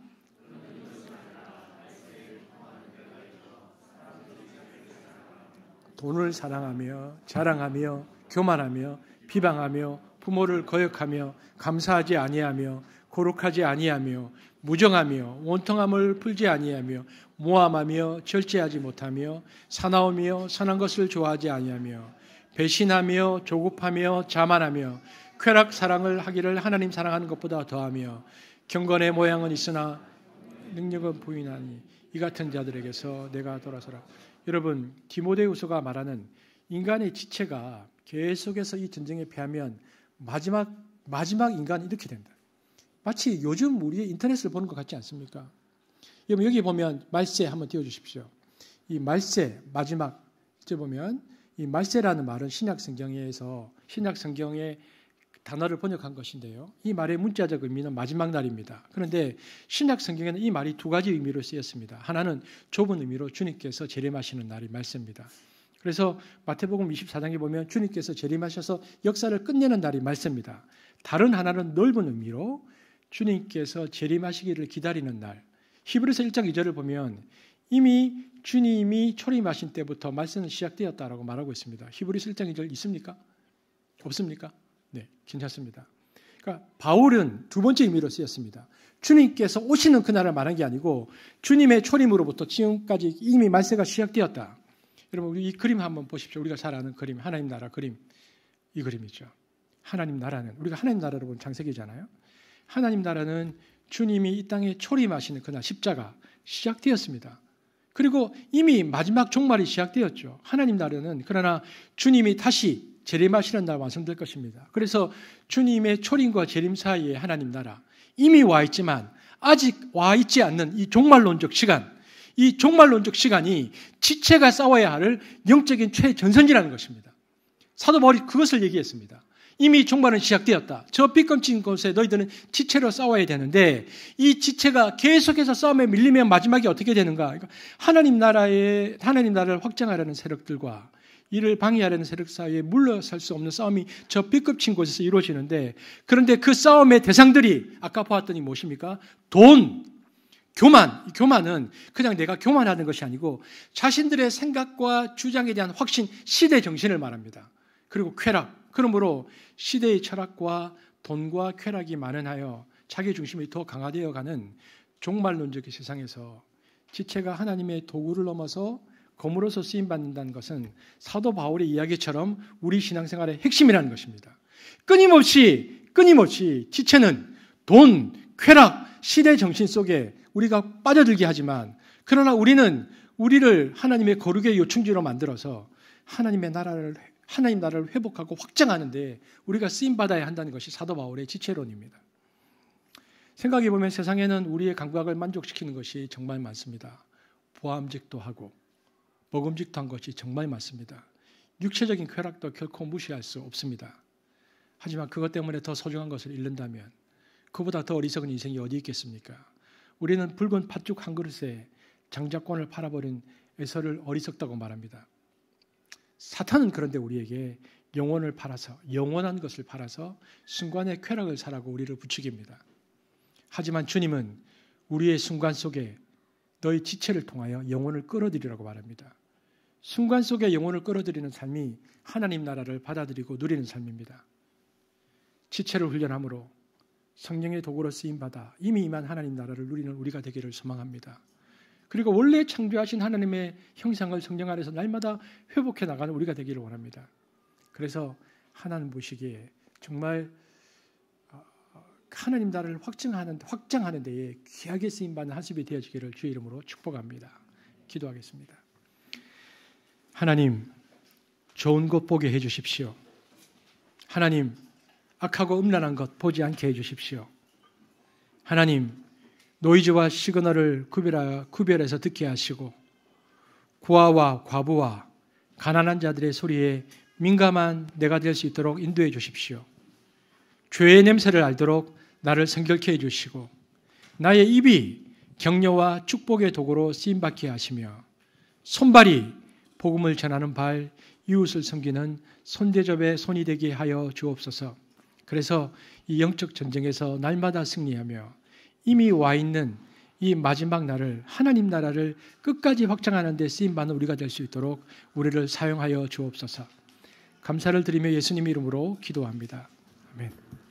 돈을 사랑하며 자랑하며 교만하며 비방하며 부모를 거역하며 감사하지 아니하며 거룩하지 아니하며 무정하며 원통함을 풀지 아니하며 모함하며 절제하지 못하며 사나우며 선한 것을 좋아하지 아니하며 배신하며 조급하며 자만하며 쾌락 사랑을 하기를 하나님 사랑하는 것보다 더하며 경건의 모양은 있으나 능력은 부인하니 이 같은 자들에게서 내가 돌아서라. 여러분, 디모데후서가 말하는 인간의 지체가 계속해서 이 전쟁에 패하면 마지막 인간이 이렇게 된다. 마치 요즘 우리의 인터넷을 보는 것 같지 않습니까? 여러분 여기 보면 말세 한번 띄워주십시오. 이 말세 마지막 이제 보면 이 말세라는 말은 신약 성경에서 신약 성경의 단어를 번역한 것인데요. 이 말의 문자적 의미는 마지막 날입니다. 그런데 신약 성경에는 이 말이 두 가지 의미로 쓰였습니다. 하나는 좁은 의미로 주님께서 재림하시는 날이 말세입니다. 그래서 마태복음 24장에 보면 주님께서 재림하셔서 역사를 끝내는 날이 말세입니다. 다른 하나는 넓은 의미로 주님께서 재림하시기를 기다리는 날. 히브리서 1장 2절을 보면 이미 주님이 초림하신 때부터 말세는 시작되었다라고 말하고 있습니다. 히브리서 1장 2절 있습니까? 없습니까? 네, 괜찮습니다. 그러니까 바울은 두 번째 의미로 쓰였습니다. 주님께서 오시는 그날을 말한 게 아니고 주님의 초림으로부터 지금까지 이미 말세가 시작되었다. 여러분 이 그림 한번 보십시오. 우리가 잘 아는 그림, 하나님 나라 그림. 이 그림이죠. 하나님 나라는 우리가 하나님 나라로 본 창세기잖아요. 하나님 나라는 주님이 이 땅에 초림하시는 그날 십자가 시작되었습니다. 그리고 이미 마지막 종말이 시작되었죠. 하나님 나라는 그러나 주님이 다시 재림하시는 날 완성될 것입니다. 그래서 주님의 초림과 재림 사이에 하나님 나라 이미 와 있지만 아직 와 있지 않는 이 종말론적 시간, 이 종말론적 시간이 지체가 싸워야 할 영적인 최전선이라는 것입니다. 사도 바울이 그것을 얘기했습니다. 이미 종말은 시작되었다. 저 삐끔진 곳에 너희들은 지체로 싸워야 되는데 이 지체가 계속해서 싸움에 밀리면 마지막에 어떻게 되는가? 그러니까 하나님 나라를 확장하려는 세력들과 이를 방해하려는 세력 사이에 물러설 수 없는 싸움이 저 삐끗친 곳에서 이루어지는데 그런데 그 싸움의 대상들이 아까 보았더니 무엇입니까? 돈, 교만. 교만은 그냥 내가 교만하는 것이 아니고 자신들의 생각과 주장에 대한 확신, 시대 정신을 말합니다. 그리고 쾌락. 그러므로 시대의 철학과 돈과 쾌락이 만연하여 자기 중심이 더 강화되어가는 종말론적인 세상에서 지체가 하나님의 도구를 넘어서 검으로서 쓰임받는다는 것은 사도 바울의 이야기처럼 우리 신앙생활의 핵심이라는 것입니다. 끊임없이 지체는 돈, 쾌락, 시대 정신 속에 우리가 빠져들게 하지만 그러나 우리를 하나님의 거룩의 요충지로 만들어서 하나님 나라를 회복하고 확장하는데 우리가 쓰임받아야 한다는 것이 사도 바울의 지체론입니다. 생각해 보면 세상에는 우리의 감각을 만족시키는 것이 정말 많습니다. 보암직도 하고 먹음직도 한 것이 정말 많습니다. 육체적인 쾌락도 결코 무시할 수 없습니다. 하지만 그것 때문에 더 소중한 것을 잃는다면 그보다 더 어리석은 인생이 어디 있겠습니까? 우리는 붉은 팥죽 한 그릇에 장자권을 팔아버린 에서를 어리석다고 말합니다. 사탄은 그런데 우리에게 영원한 것을 팔아서 순간의 쾌락을 사라고 우리를 부추깁니다. 하지만 주님은 우리의 순간 속에 너희 지체를 통하여 영혼을 끌어들이라고 말합니다. 순간 속에 영혼을 끌어들이는 삶이 하나님 나라를 받아들이고 누리는 삶입니다. 지체를 훈련함으로 성령의 도구로 쓰임받아 이미 임한 하나님 나라를 누리는 우리가 되기를 소망합니다. 그리고 원래 창조하신 하나님의 형상을 성령 안에서 날마다 회복해 나가는 우리가 되기를 원합니다. 그래서 하나님 보시기에 정말 하나님 나라를 확장하는 데에 귀하게 쓰임받는 한습이 되어지기를 주의 이름으로 축복합니다. 기도하겠습니다. 하나님, 좋은 것 보게 해주십시오. 하나님, 악하고 음란한 것 보지 않게 해주십시오. 하나님, 노이즈와 시그널을 구별해서 듣게 하시고 고아와 과부와 가난한 자들의 소리에 민감한 내가 될 수 있도록 인도해 주십시오. 죄의 냄새를 알도록 나를 성결케 해주시고 나의 입이 격려와 축복의 도구로 쓰임받게 하시며 손발이 복음을 전하는 발, 이웃을 섬기는 손대접의 손이 되게 하여 주옵소서. 그래서 이 영적 전쟁에서 날마다 승리하며 이미 와 있는 이 마지막 날을 하나님 나라를 끝까지 확장하는 데 쓰임받는 우리가 될 수 있도록 우리를 사용하여 주옵소서. 감사를 드리며 예수님 이름으로 기도합니다. 아멘.